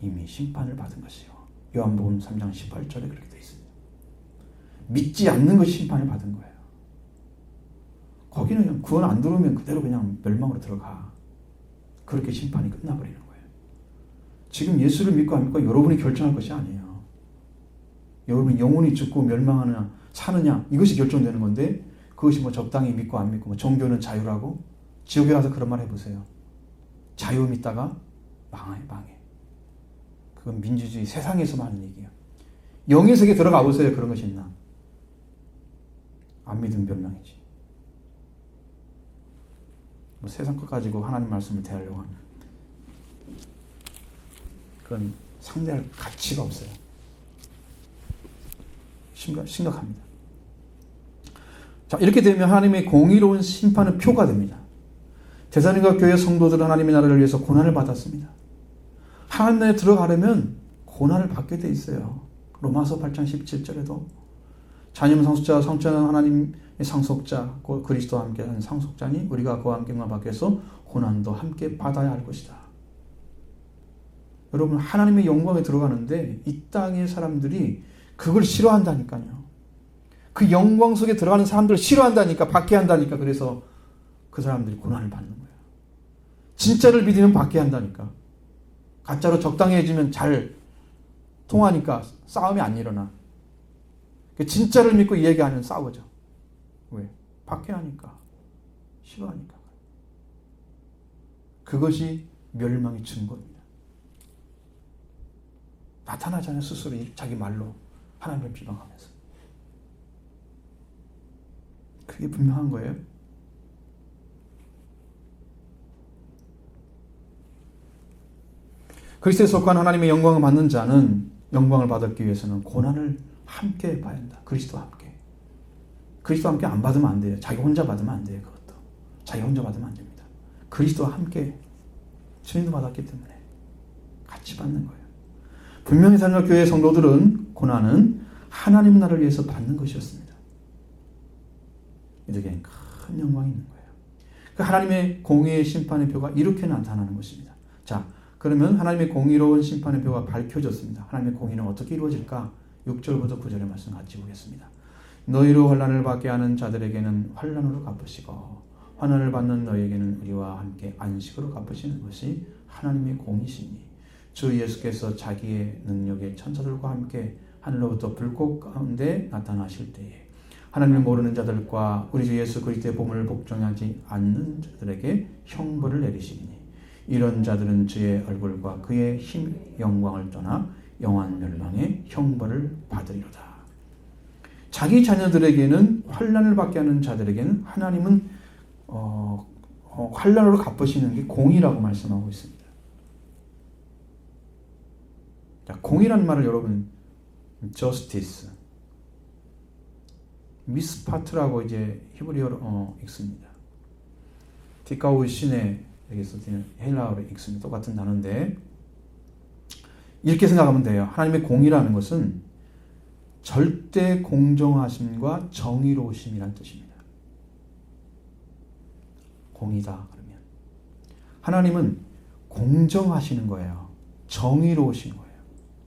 이미 심판을 받은 것이요. 요한복음 3장 18절에 그렇게 되어 있습니다. 믿지 않는 것이 심판을 받은 거예요. 거기는 그냥 구원 안 들어오면 그대로 그냥 멸망으로 들어가. 그렇게 심판이 끝나버리는 거예요. 지금 예수를 믿고 안 믿고 여러분이 결정할 것이 아니에요. 여러분이 영혼이 죽고 멸망하느냐 사느냐 이것이 결정되는 건데, 그것이 뭐 적당히 믿고 안 믿고 뭐 종교는 자유라고 지옥에 가서 그런 말 해보세요. 자유 믿다가 망해. 그건 민주주의 세상에서만 하는 얘기예요. 영의 세계에 들어가 보세요. 그런 것이 있나? 안 믿으면 멸망이지. 뭐 세상 것 가지고 하나님 말씀을 대하려고 하면 그건 상대할 가치가 없어요. 심각합니다. 자, 이렇게 되면 하나님의 공의로운 심판은 표가 됩니다. 데살로니가 교회 성도들은 하나님의 나라를 위해서 고난을 받았습니다. 하나님 나라에 들어가려면 고난을 받게 돼 있어요. 로마서 8장 17절에도 자녀는 상속자, 성자는 하나님의 상속자, 그리스도와 함께 하는 상속자니 우리가 그와 함께 받기 위해서 고난도 함께 받아야 할 것이다. 여러분, 하나님의 영광에 들어가는데 이 땅의 사람들이 그걸 싫어한다니까요. 그 영광 속에 들어가는 사람들을 싫어한다니까, 받게 한다니까. 그래서 그 사람들이 고난을 받는 거예요. 진짜를 믿으면 받게 한다니까. 가짜로 적당해지면 잘 통하니까 싸움이 안 일어나. 진짜를 믿고 얘기하면 싸우죠. 왜? 받게 하니까. 싫어하니까. 그것이 멸망의 증거입니다. 나타나잖아요. 스스로 자기 말로 하나님을 비방하면서. 그게 분명한 거예요. 그리스도에 속한 하나님의 영광을 받는 자는 영광을 받기 위해서는 고난을 함께 봐야 한다. 그리스도와 함께. 그리스도와 함께 안 받으면 안 돼요. 자기 혼자 받으면 안 돼요. 그것도. 자기 혼자 받으면 안 됩니다. 그리스도와 함께 주님도 받았기 때문에 같이 받는 거예요. 분명히 사는 교회 성도들은 고난은 하나님 나라를 위해서 받는 것이었습니다. 이들에게는 큰 영광이 있는 거예요. 그 하나님의 공의의 심판의 표가 이렇게 나타나는 것입니다. 자, 그러면 하나님의 공의로운 심판의 표가 밝혀졌습니다. 하나님의 공의는 어떻게 이루어질까? 6절부터 9절의 말씀 같이 보겠습니다. 너희로 환난을 받게 하는 자들에게는 환난으로 갚으시고 환난을 받는 너희에게는 우리와 함께 안식으로 갚으시는 것이 하나님의 공의시니 주 예수께서 자기의 능력의 천사들과 함께 하늘로부터 불꽃 가운데 나타나실 때에 하나님을 모르는 자들과 우리 주 예수 그리스도의 복음을 복종하지 않는 자들에게 형벌을 내리시니 이런 자들은 주의 얼굴과 그의 힘 영광을 떠나 영원 멸망의 형벌을 받으리로다. 자기 자녀들에게는 환난을 받게 하는 자들에게는 하나님은 환난으로 갚으시는 게 공의라고 말씀하고 있습니다. 자, 공의라는 말을 여러분 justice, 미스파트라고 이제 히브리어로 읽습니다. 디카우 신의 여기서 헬라어로 읽습니다. 똑같은 단어인데 이렇게 생각하면 돼요. 하나님의 공의라는 것은 절대 공정하심과 정의로우심이란 뜻입니다. 공의다 그러면 하나님은 공정하시는 거예요. 정의로우신 거예요.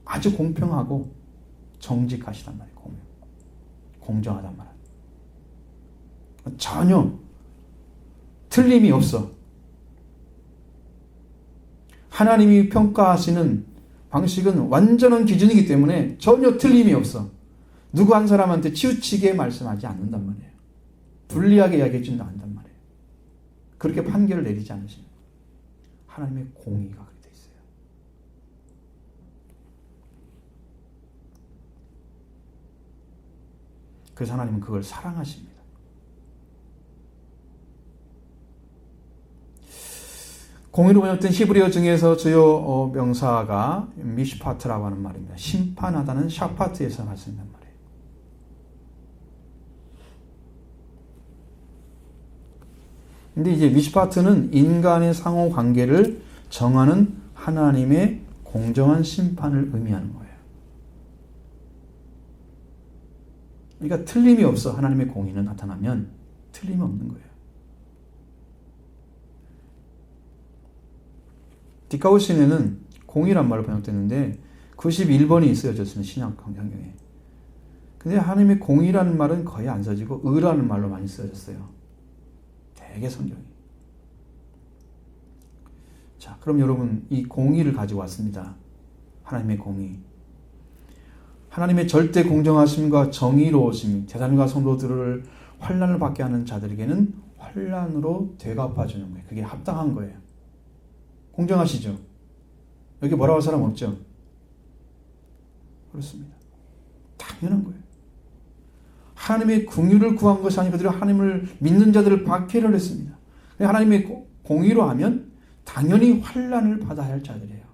아주 공평하고 정직하시단 말이에요. 공정하단 말이에요. 전혀 틀림이 없어. 하나님이 평가하시는 방식은 완전한 기준이기 때문에 전혀 틀림이 없어. 누구 한 사람한테 치우치게 말씀하지 않는단 말이에요. 불리하게 이야기해준다 않단 말이에요. 그렇게 판결을 내리지 않으시는 하나님의 공의가 그렇게 돼 있어요. 그래서 하나님은 그걸 사랑하십니다. 공의로 번역된 히브리어 중에서 주요 명사가 미시파트라고 하는 말입니다. 심판하다는 샤파트에서 나왔단 말이에요. 근데 이제 미시파트는 인간의 상호 관계를 정하는 하나님의 공정한 심판을 의미하는 거예요. 그러니까 틀림이 없어. 하나님의 공의는 나타나면 틀림이 없는 거예요. 디카우신에는 공의란 말로 번역됐는데 91번이 쓰여졌습니다. 신약 성경에. 근데 하나님의 공의라는 말은 거의 안 써지고 의라는 말로 많이 쓰여졌어요. 되게 성경이. 자, 그럼 여러분 이 공의를 가지고 왔습니다. 하나님의 공의. 하나님의 절대 공정하심과 정의로우심이 제사장과 성도들을 환난을 받게 하는 자들에게는 환난으로 되갚아주는 거예요. 그게 합당한 거예요. 공정하시죠? 여기 뭐라고 할 사람 없죠? 그렇습니다. 당연한 거예요. 하나님의 긍휼을 구한 것이 아니고 그들이 하나님을 믿는 자들을 박해를 했습니다. 하나님의 공의로 하면 당연히 환난을 받아야 할 자들이에요.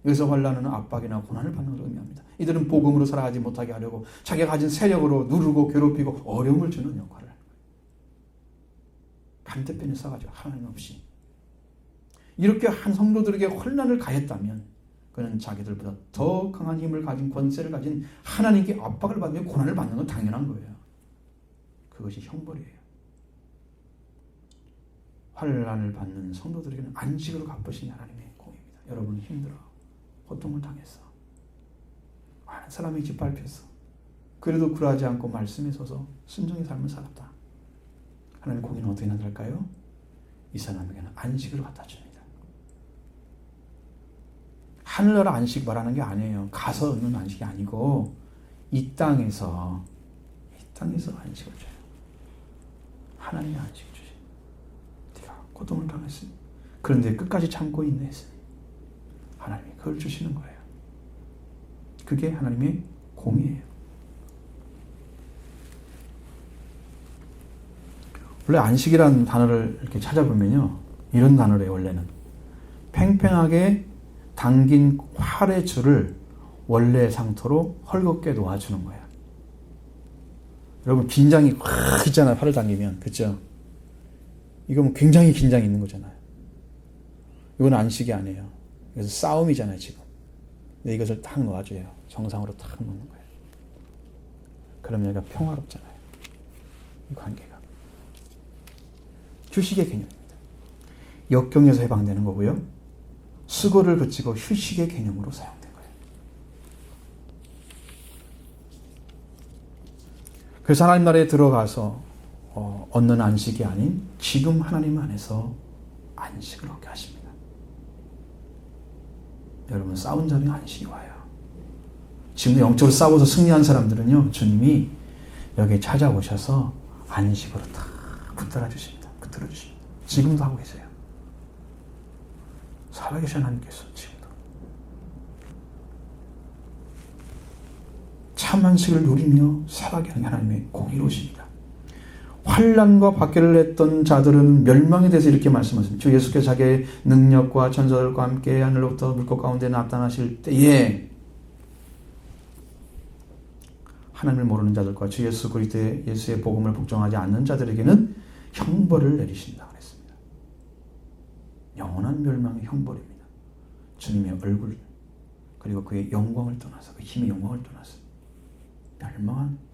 여기서 환난은 압박이나 고난을 받는 걸 의미합니다. 이들은 복음으로 살아가지 못하게 하려고 자기가 가진 세력으로 누르고 괴롭히고 어려움을 주는 역할을 하는 거예요. 반대편에 써가지고 하나님 없이 이렇게 한 성도들에게 환난을 가했다면 그는 자기들보다 더 강한 힘을 가진 권세를 가진 하나님께 압박을 받으며 고난을 받는 건 당연한 거예요. 그것이 형벌이에요. 환난을 받는 성도들에게는 안식으로 갚으신 하나님의 공입니다. 여러분은 힘들어. 고통을 당했어. 많은 사람이 짓밟혔어. 그래도 굴하지 않고 말씀에 서서 순종의 삶을 살았다. 하나님의 공의는 어떻게 나타날까요? 이 사람에게는 안식을 갖다 줍니다. 하늘나라 안식 말하는 게 아니에요. 가서 얻는 안식이 아니고 이 땅에서 안식을 줘요. 하나님의 안식을 주셔요. 네가 고통을 당했으니 그런데 끝까지 참고 인내했으니 하나님이 그걸 주시는 거예요. 그게 하나님의 공의예요. 원래 안식이라는 단어를 이렇게 찾아보면요. 이런 단어래요. 원래는 팽팽하게 당긴 활의 줄을 원래 상태로 헐겁게 놓아주는 거야. 여러분 긴장이 확 있잖아요. 활을 당기면. 그렇죠? 이거 굉장히 긴장이 있는 거잖아요. 이건 안식이 아니에요. 그래서 싸움이잖아요. 지금. 근데 이것을 딱 놓아줘요. 정상으로 딱 놓는 거예요. 그러면 얘가 평화롭잖아요. 이 관계가. 휴식의 개념입니다. 역경에서 해방되는 거고요. 수고를 그치고 휴식의 개념으로 사용된 거예요. 그래서 하나님 나라에 들어가서 얻는 안식이 아닌 지금 하나님 안에서 안식을 얻게 하십니다. 여러분 싸운 자는 안식이 와요. 지금 영적으로 싸워서 승리한 사람들은요. 주님이 여기에 찾아오셔서 안식으로 다 붙들어 주십니다. 지금도 하고 계세요. 살아계신 하나님께서 지금도 참 안식을 누리며 살아가게 하는 하나님의 공의로우십니다. 환난과 박해를 했던 자들은 멸망에 대해서 이렇게 말씀하십니다. 주 예수께서 자기의 능력과 천사들과 함께 하늘로부터 물고 가운데 나타나실 때에 하나님을 모르는 자들과 주 예수 그리스도의 예수의 복음을 복종하지 않는 자들에게는 형벌을 내리신다 그랬습니다. 영원한 멸망의 형벌입니다. 주님의 얼굴 그리고 그의 영광을 떠나서 그 힘의 영광을 떠나서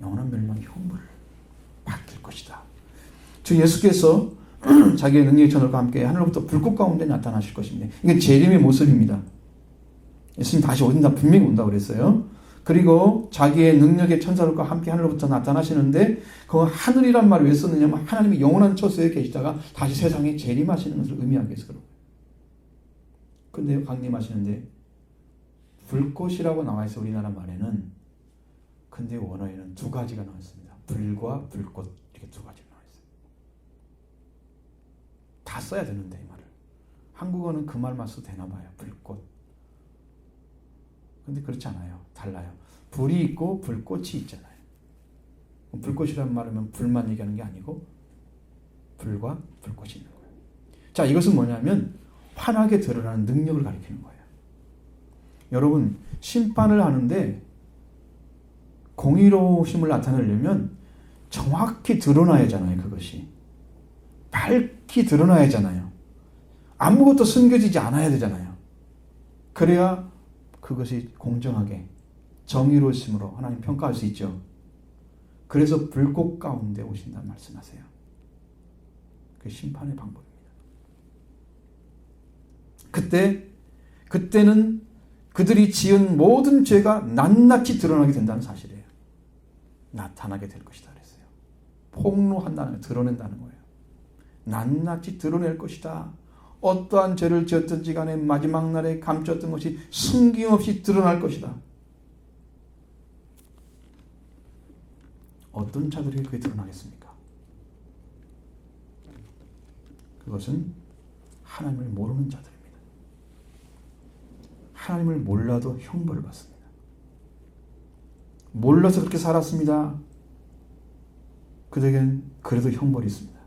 영원한 멸망의 형벌을 받을 것이다. 주 예수께서 자기의 능력의 천을과 함께 하늘로부터 불꽃 가운데 나타나실 것입니다. 이게 재림의 모습입니다. 예수님 다시 오신다 분명히 온다고 그랬어요. 그리고 자기의 능력의 천사들과 함께 하늘로부터 나타나시는데 그 하늘이란 말을 왜 썼느냐면 하나님이 영원한 처소에 계시다가 다시 세상에 재림하시는 것을 의미하기 위해서 그런 거예요. 근데 강림하시는데 불꽃이라고 나와 있어 우리나라 말에는. 근데 원어에는 두 가지가 나와 있습니다. 불과 불꽃 이렇게 두 가지가 나와 있어요. 다 써야 되는데 이 말을. 한국어는 그 말만 써도 되나 봐요. 불꽃. 근데 그렇지 않아요. 달라요. 불이 있고 불꽃이 있잖아요. 불꽃이라는 말은 불만 얘기하는 게 아니고 불과 불꽃이 있는 거예요. 자, 이것은 뭐냐면 환하게 드러나는 능력을 가리키는 거예요. 여러분, 심판을 하는데 공의로우심을 나타내려면 정확히 드러나야 하잖아요. 그것이. 밝히 드러나야 하잖아요. 아무것도 숨겨지지 않아야 되잖아요. 그래야 그것이 공정하게 정의로우심으로 하나님 평가할 수 있죠. 그래서 불꽃 가운데 오신다는 말씀하세요. 그 심판의 방법입니다. 그때는 그들이 지은 모든 죄가 낱낱이 드러나게 된다는 사실이에요. 나타나게 될 것이다 그랬어요. 폭로한다는, 드러낸다는 거예요. 낱낱이 드러낼 것이다. 어떠한 죄를 지었든지 간에 마지막 날에 감췄던 것이 숨김없이 드러날 것이다. 어떤 자들에게 그게 드러나겠습니까? 그것은 하나님을 모르는 자들입니다. 하나님을 몰라도 형벌을 받습니다. 몰라서 그렇게 살았습니다. 그들에겐 그래도 형벌이 있습니다.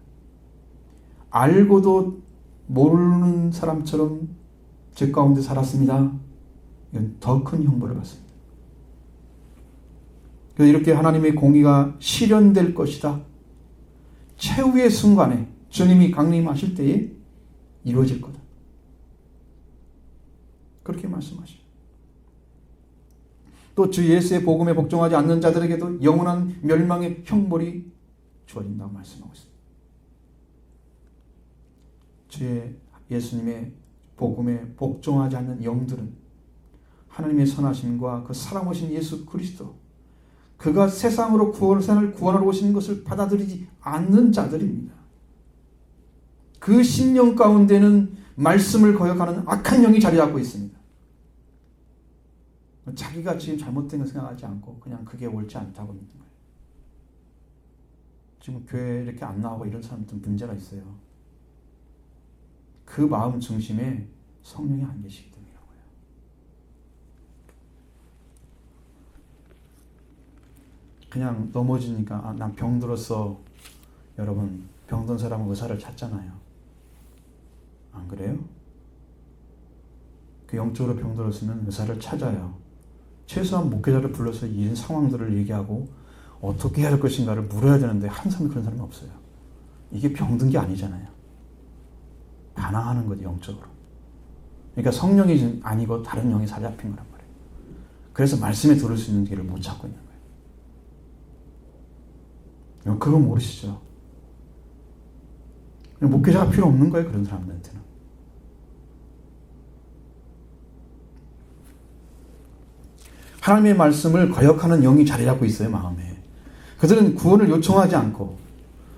알고도 모르는 사람처럼 죄 가운데 살았습니다. 이건 더 큰 형벌을 받습니다. 그래서 이렇게 하나님의 공의가 실현될 것이다. 최후의 순간에 주님이 강림하실 때에 이루어질 거다. 그렇게 말씀하시죠. 또 주 예수의 복음에 복종하지 않는 자들에게도 영원한 멸망의 형벌이 주어진다고 말씀하고 있습니다. 주의 예수님의 복음에 복종하지 않는 영들은 하나님의 선하심과 그 사랑 오신 예수 그리스도, 그가 세상으로 세상을 구원하러 오신 것을 받아들이지 않는 자들입니다. 그 심령 가운데는 말씀을 거역하는 악한 영이 자리 잡고 있습니다. 자기가 지금 잘못된 걸 생각하지 않고 그냥 그게 옳지 않다고 믿는 거예요. 지금 교회에 이렇게 안 나오고 이런 사람들은 문제가 있어요. 그 마음 중심에 성령이 안 계시기 때문이라는 거예요. 그냥 넘어지니까 난 병들었어. 여러분, 병든 사람은 의사를 찾잖아요. 안 그래요? 그 영적으로 병들었으면 의사를 찾아요. 최소한 목회자를 불러서 이런 상황들을 얘기하고 어떻게 해야 할 것인가를 물어야 되는데 한 사람이 그런 사람이 없어요. 이게 병든 게 아니잖아요. 반항하는 거죠, 영적으로. 그러니까 성령이 아니고 다른 영이 사로잡힌 거란 말이에요. 그래서 말씀에 들을 수 있는 길을 못 찾고 있는 거예요. 그거 모르시죠? 목회자가 필요 없는 거예요, 그런 사람들한테는. 하나님의 말씀을 거역하는 영이 자리 잡고 있어요, 마음에. 그들은 구원을 요청하지 않고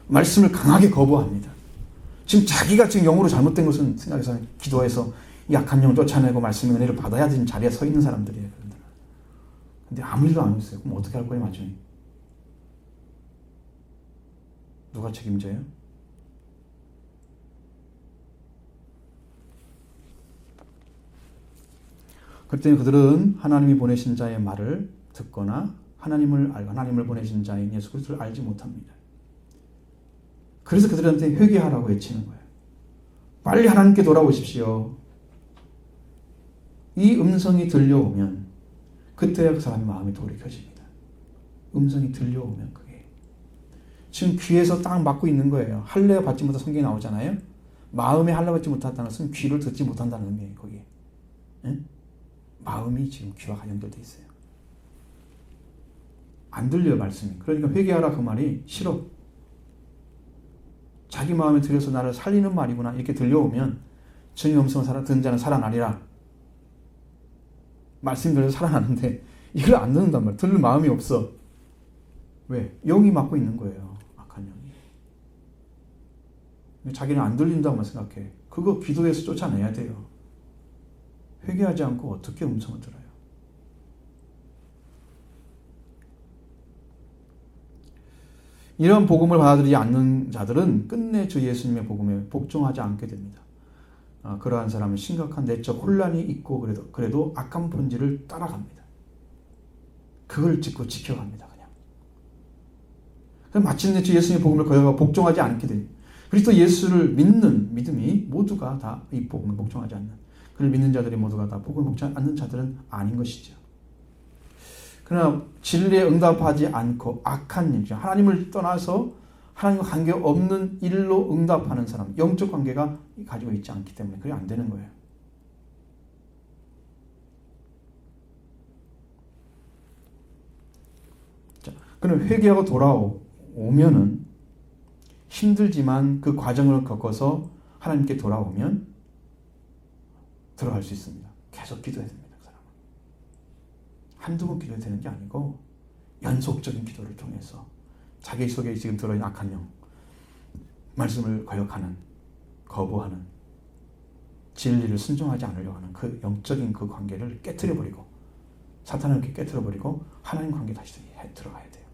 말씀을 강하게 거부합니다. 지금 자기가 지금 영으로 잘못된 것은 생각해서 기도해서 약한 영 쫓아내고 말씀의 은혜를 받아야 되는 자리에 서 있는 사람들이에요. 근데 아무 일도 안 했어요. 그럼 어떻게 할 거예요, 나중에? 누가 책임져요? 그때 그들은 하나님이 보내신 자의 말을 듣거나 하나님을 알고 하나님을 보내신 자인 예수 그리스도를 알지 못합니다. 그래서 그들한테 회개하라고 외치는 거예요. 빨리 하나님께 돌아오십시오. 이 음성이 들려오면 그때야 그 사람의 마음이 돌이켜집니다. 음성이 들려오면 그게 지금 귀에서 딱 막고 있는 거예요. 할례 받지 못한 성경이 나오잖아요. 마음에 할례 받지 못한다는 것은 귀를 듣지 못한다는 의미예요. 거기에. 응? 마음이 지금 귀와 연결되어 있어요. 안 들려요, 말씀이. 그러니까 회개하라 그 말이 싫어. 자기 마음에 들여서 나를 살리는 말이구나 이렇게 들려오면 정의 음성을 듣는 자는 살아나리라. 말씀이 들려서 살아나는데 이걸 안 듣는단 말이야. 들을 마음이 없어. 왜? 영이 맡고 있는 거예요. 악한 영이. 자기는 안 들린다고만 생각해. 그거 기도해서 쫓아내야 돼요. 회개하지 않고 어떻게 음성을 들어요? 이런 복음을 받아들이지 않는 자들은 끝내 주 예수님의 복음에 복종하지 않게 됩니다. 그러한 사람은 심각한 내적 혼란이 있고 그래도 악한 본질을 따라갑니다. 그걸 짓고 지켜갑니다. 그냥. 마침내 주 예수님의 복음을 거역하고 복종하지 않게 됩니다. 그리스도 예수를 믿는 믿음이 모두가 다 이 복음을 복종하지 않는, 그를 믿는 자들이 모두가 다 복음을 복종하지 않는 자들은 아닌 것이죠. 그러나 진리에 응답하지 않고 악한 일, 하나님을 떠나서 하나님과 관계없는 일로 응답하는 사람, 영적 관계가 가지고 있지 않기 때문에 그게 안 되는 거예요. 자, 그럼 회개하고 돌아오면은 힘들지만 그 과정을 겪어서 하나님께 돌아오면 들어갈 수 있습니다. 계속 기도해야 됩니다. 그 사람은. 한두 번 기도해야 되는 게 아니고 연속적인 기도를 통해서 자기 속에 지금 들어있는 악한 영, 말씀을 거역하는, 거부하는, 진리를 순종하지 않으려고 하는 그 영적인 그 관계를 깨트려버리고, 사탄을 이렇게 깨트려버리고 하나님 관계 다시 들어가야 돼요.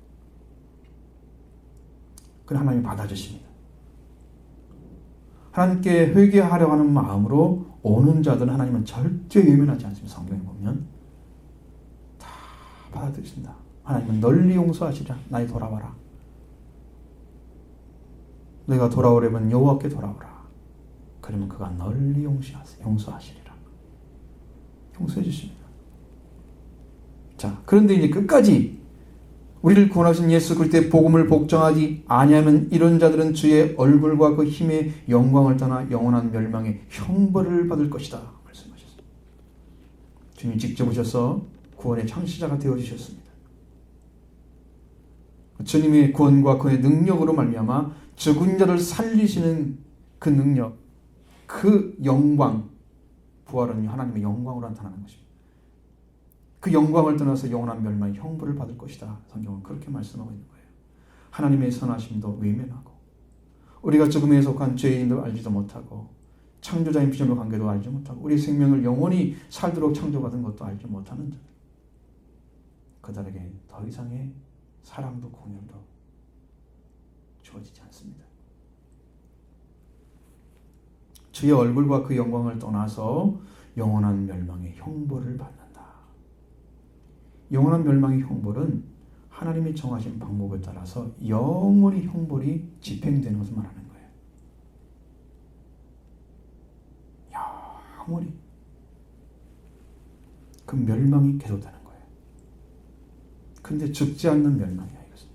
그럼 하나님이 받아주십니다. 하나님께 회개하려고 하는 마음으로 오는 자들은 하나님은 절대 외면하지 않습니다. 성경에 보면 다 받아들이신다. 하나님은 널리 용서하시라. 나에 돌아와라. 내가 돌아오려면 여호와께 돌아오라. 그러면 그가 널리 용서하시리라. 용서해 주십니다. 자, 그런데 이제 끝까지 우리를 구원하신 예수 그리스도의 복음을 복종하지 아니하면 이런 자들은 주의 얼굴과 그 힘의 영광을 떠나 영원한 멸망의 형벌을 받을 것이다 말씀하셨습니다. 주님이 직접 오셔서 구원의 창시자가 되어주셨습니다. 주님의 구원과 그의 능력으로 말미암아 죽은 자를 살리시는 그 능력, 그 영광, 부활은 하나님의 영광으로 나타나는 것입니다. 그 영광을 떠나서 영원한 멸망의 형벌을 받을 것이다. 성경은 그렇게 말씀하고 있는 거예요. 하나님의 선하심도 외면하고 우리가 죽음에 속한 죄인도 알지도 못하고 창조자인 피조물 관계도 알지 못하고 우리 생명을 영원히 살도록 창조받은 것도 알지 못하는 자들, 그들에게 더 이상의 사랑도 공연도 주어지지 않습니다. 주의 얼굴과 그 영광을 떠나서 영원한 멸망의 형벌을 받는다. 영원한 멸망의 형벌은 하나님이 정하신 방법에 따라서 영원히 형벌이 집행되는 것을 말하는 거예요. 영원히. 그 멸망이 계속되는 거예요. 근데 죽지 않는 멸망이야, 이것은.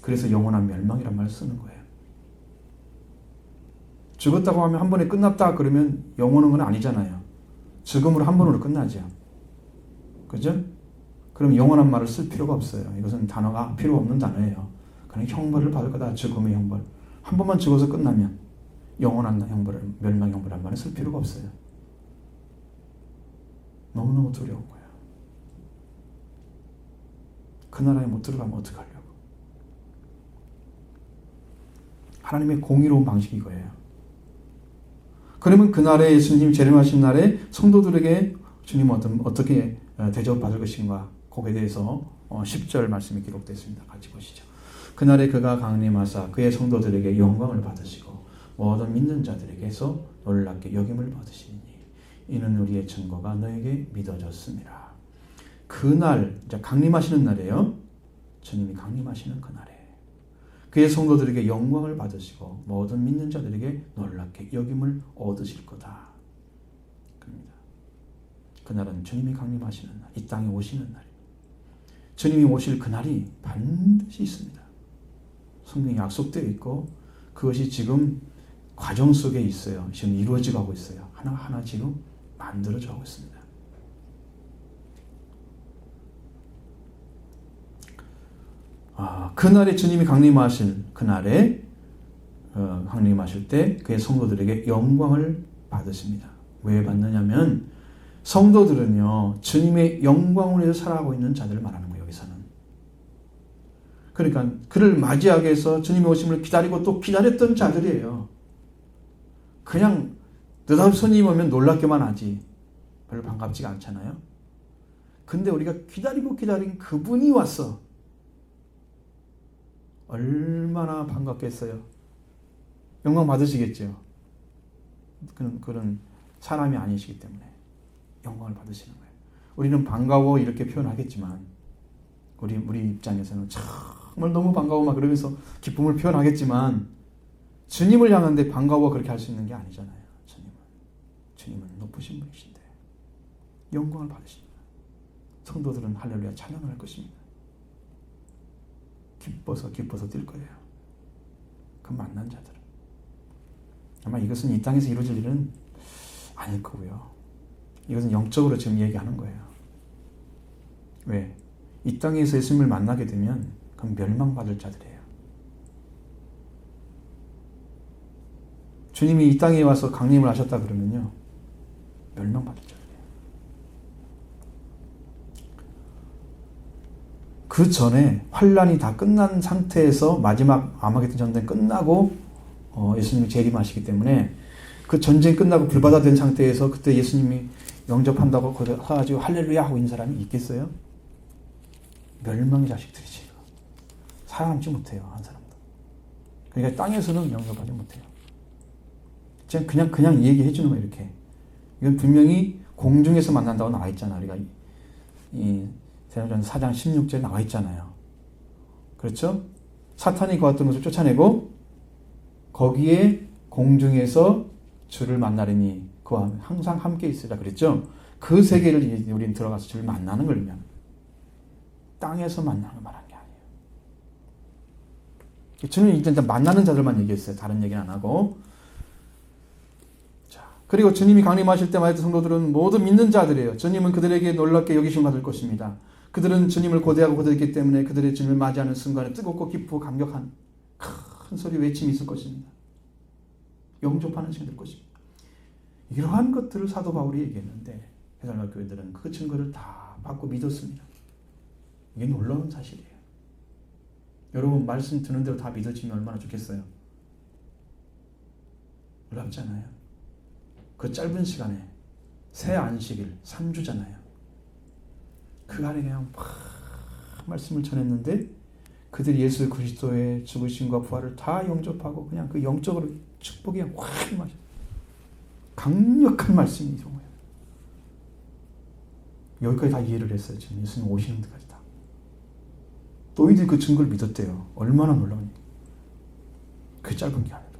그래서 영원한 멸망이란 말을 쓰는 거예요. 죽었다고 하면 한 번에 끝났다 그러면 영원한 건 아니잖아요. 죽음으로 한 번으로 끝나죠. 그죠? 그럼 영원한 말을 쓸 필요가 없어요. 이것은 단어가 필요 없는 단어예요. 그냥 형벌을 받을 거다. 죽음의 형벌. 한 번만 죽어서 끝나면 영원한 형벌을, 멸망 형벌한 말을 쓸 필요가 없어요. 너무너무 두려운 거예요. 그 나라에 못 들어가면 어떡하려고. 하나님의 공의로운 방식이 이거예요. 그러면 그날에 예수님 재림하신 날에 성도들에게 주님은 어떻게 대접받을 것인가, 거기에 대해서 10절 말씀이 기록되어 있습니다. 같이 보시죠. 그날에 그가 강림하사 그의 성도들에게 영광을 받으시고 모든 믿는 자들에게서 놀랍게 여김을 받으시니 이는 우리의 증거가 너에게 믿어졌습니다. 그날, 이제 강림하시는 날이에요. 주님이 강림하시는 그날에 그의 성도들에게 영광을 받으시고 모든 믿는 자들에게 놀랍게 여김을 얻으실 거다. 그럽니다. 그날은 주님이 강림하시는 날, 이 땅에 오시는 날입니다. 주님이 오실 그날이 반드시 있습니다. 성경에 약속되어 있고 그것이 지금 과정 속에 있어요. 지금 이루어지고 하고 있어요. 하나하나 지금 만들어져 가고 있습니다. 그날에 주님이 강림하실 그날에 강림하실 때 그의 성도들에게 영광을 받으십니다. 왜 받느냐면 성도들은요, 주님의 영광을 위해서 살아가고 있는 자들을 말하는 거예요, 여기서는. 그러니까 그를 맞이하기 위해서 주님의 오심을 기다리고 또 기다렸던 자들이에요. 그냥 느닷없이 손님이 오면 놀랍게만 하지 별로 반갑지가 않잖아요. 근데 우리가 기다리고 기다린 그분이 왔어. 얼마나 반갑겠어요. 영광 받으시겠죠. 그런 사람이 아니시기 때문에 영광을 받으시는 거예요. 우리는 반가워 이렇게 표현하겠지만 우리 입장에서는 정말 너무 반가워 막 그러면서 기쁨을 표현하겠지만 주님을 향한데 반가워 그렇게 할 수 있는 게 아니잖아요. 주님은 높으신 분이신데 영광을 받으십니다. 성도들은 할렐루야 찬양을 할 것입니다. 기뻐서 뛸 거예요. 그 만난 자들은. 아마 이것은 이 땅에서 이루어질 일은 아닐 거고요. 이것은 영적으로 지금 얘기하는 거예요. 왜? 이 땅에서 예수님을 만나게 되면 그럼 멸망받을 자들이에요. 주님이 이 땅에 와서 강림을 하셨다 그러면요, 멸망받을 자들이에요. 그 전에 환란이 다 끝난 상태에서 마지막 아마겟돈 전쟁 끝나고 예수님이 재림하시기 때문에 그 전쟁 끝나고 불바다 된 상태에서 그때 예수님이 영접한다고 해가지고 할렐루야 하고 있는 사람이 있겠어요? 멸망의 자식들이지. 살아남지 못해요, 한 사람도. 그러니까 땅에서는 영접하지 못해요. 그냥 얘기해 주는 거예요, 이렇게. 이건 분명히 공중에서 만난다고 나와 있잖아. 우리가 이 대사전서 4장 16절에 나와 있잖아요. 그렇죠? 사탄이 그 어떤 것을 쫓아내고 거기에 공중에서 주를 만나려니 그와 항상 함께 있으라 그랬죠. 그 세계를 이제 우리는 들어가서 주를 만나는 걸 의미합니다. 땅에서 만나는 걸 말하는 게 아니에요. 주는 일단 만나는 자들만 얘기했어요. 다른 얘기는 안 하고. 자, 그리고 주님이 강림하실 때마다 성도들은 모두 믿는 자들이에요. 주님은 그들에게 놀랍게 여기심 받을 것입니다. 그들은 주님을 고대하고 고대했기 때문에 그들의 주님을 맞이하는 순간에 뜨겁고 기쁘고 감격한 큰 소리 외침이 있을 것입니다. 영접하는 시간이 될 것입니다. 이러한 것들을 사도 바울이 얘기했는데 해달라 교회들은 그 증거를 다 받고 믿었습니다. 이게 놀라운 사실이에요. 여러분 말씀 듣는 대로 다 믿어지면 얼마나 좋겠어요. 놀랍잖아요. 그 짧은 시간에 새 안식일 3주잖아요. 그 안에 그냥 막 말씀을 전했는데 그들이 예수 그리스도의 죽으심과 부활을 다 영접하고 그냥 그 영적으로 축복이 확 임하셔. 강력한 말씀이 이런 거예요. 여기까지 다 이해를 했어요. 지금 예수님 오시는 데까지 다. 또 이들이 그 증거를 믿었대요. 얼마나 놀라운 일이에요. 그 짧은 기간에도.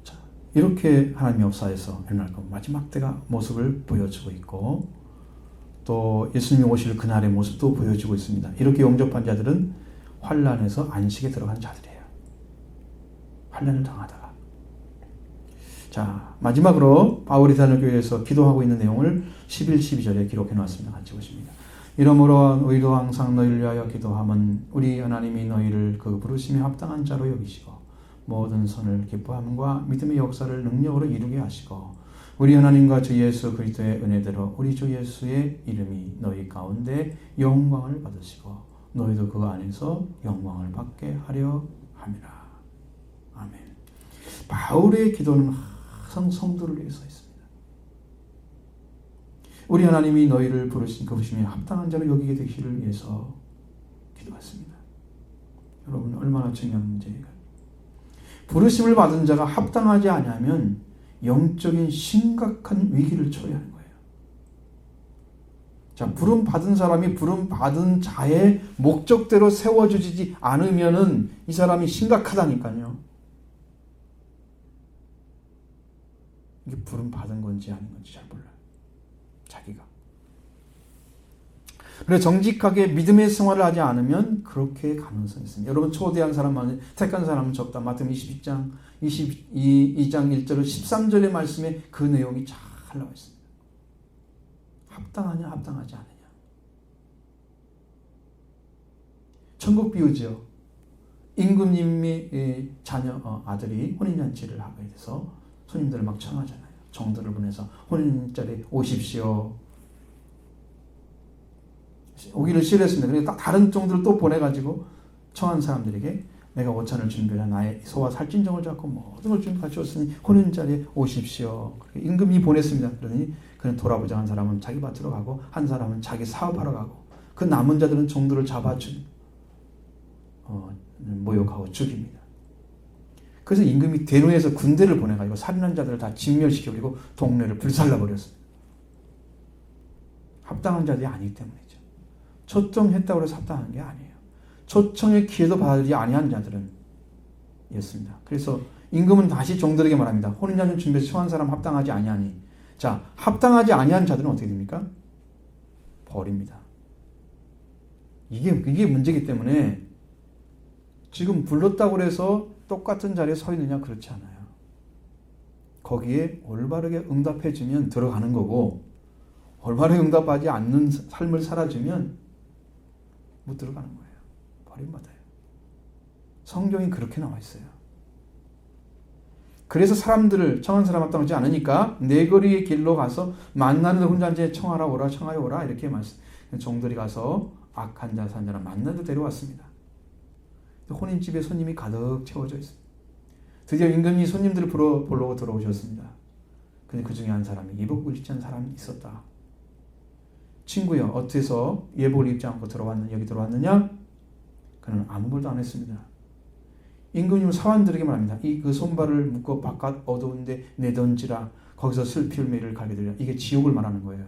자, 이렇게 하나님의 역사에서 마지막 때가 모습을 보여주고 있고 또 예수님이 오실 그날의 모습도 보여주고 있습니다. 이렇게 영접한 자들은 환란에서 안식에 들어간 자들이에요. 환란을 당하다가. 자, 마지막으로 바울이 데살로니가교회에서 기도하고 있는 내용을 11, 12절에 기록해 놨습니다. 같이 보십니다. 이러므로 우리도 항상 너희를 위하여 기도함은 우리 하나님이 너희를 그 부르심에 합당한 자로 여기시고 모든 선을 기뻐함과 믿음의 역사를 능력으로 이루게 하시고 우리 하나님과 주 예수 그리스도의 은혜대로 우리 주 예수의 이름이 너희 가운데 영광을 받으시고 너희도 그 안에서 영광을 받게 하려 함이라. 아멘. 바울의 기도는 항상 성도를 위해서 있습니다. 우리 하나님이 너희를 부르신 그 부르심에 합당한 자로 여기게 되기를 위해서 기도했습니다. 여러분 얼마나 중요한 문제예요. 부르심을 받은 자가 합당하지 않으면 영적인 심각한 위기를 초래하는 거예요. 자, 부름 받은 사람이 부름 받은 자의 목적대로 세워주지 않으면은 이 사람이 심각하다니까요. 이게 부름 받은 건지 아닌 건지 잘 몰라요. 자기가. 그래서 정직하게 믿음의 생활을 하지 않으면 그렇게 가능성이 있습니다. 여러분 초대한 사람만 택한 사람은 적다. 마태복음 22장 1절로 13절의 말씀에 그 내용이 잘 나와 있습니다. 합당하냐 합당하지 않느냐. 천국 비유죠. 임금님의 자녀 아들이 혼인잔치를 하게 돼서 손님들을 막 청하잖아요. 정들을 보내서 혼인자리에 오십시오. 오기를 싫어했습니다. 그러니까 다른 종들을 또 보내가지고 청한 사람들에게 내가 오찬을 준비해 나의 소와 살찐정을 잡고 모든 걸 준비 갖추었으니 혼인자리에 오십시오. 임금이 보냈습니다. 그러니 그는 돌아보자 한 사람은 자기 밭으로 가고 한 사람은 자기 사업하러 가고 그 남은 자들은 종들을 모욕하고 죽입니다. 그래서 임금이 대노에서 군대를 보내가지고 살인한 자들을 다 진멸시켜버리고 동네를 불살라버렸습니다. 합당한 자들이 아니기 때문이죠. 초청했다고 해서 합당한 게 아니에요. 초청의 기회도 받아들이지 아니한 자들은 였습니다. 그래서 임금은 다시 종들에게 말합니다. 혼인잔치 준비해서 청한 사람 합당하지 아니하니. 자, 합당하지 아니한 자들은 어떻게 됩니까? 버립니다. 이게 문제이기 때문에 지금 불렀다고 해서 똑같은 자리에 서 있느냐? 그렇지 않아요. 거기에 올바르게 응답해주면 들어가는 거고 올바르게 응답하지 않는 삶을 살아주면 못 들어가는 거예요. 버림받아요. 성경이 그렇게 나와 있어요. 그래서 사람들을 청한 사람 합당하지 않으니까 내거리의 길로 가서 만나는 혼자한테 청하라 오라 청하여 오라 이렇게 종들이 가서 악한 자 산자를 만나서 데려왔습니다. 혼인집에 손님이 가득 채워져 있습니다. 드디어 임금이 손님들을 보러 들어오셨습니다. 근데 그 중에 한 사람이 예복을 입지 않은 사람이 있었다. 친구여, 어째서 예복을 입지 않고 여기 들어왔느냐? 그는 아무 말도 안 했습니다. 임금님은 사환들에게 말합니다. 그 손발을 묶어 바깥 어두운데 내던지라. 거기서 슬피 울매를 갈게 되리라. 이게 지옥을 말하는 거예요.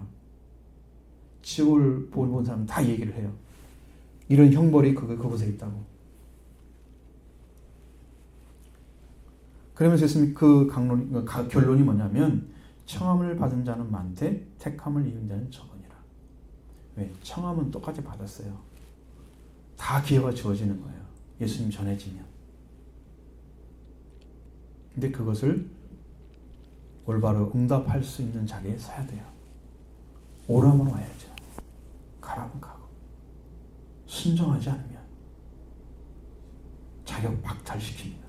지옥을 본 사람은 다 얘기를 해요. 이런 형벌이 그곳에 있다고. 그러면서 그 결론이 뭐냐면 청함을 받은 자는 많되 택함을 입은 자는 적으니라. 왜? 청함은 똑같이 받았어요. 다 기회가 주어지는 거예요. 예수님 전해지면. 근데 그것을 올바로 응답할 수 있는 자리에 서야 돼요. 오라면 와야죠. 가라면 가고. 순종하지 않으면 자격 박탈시킵니다.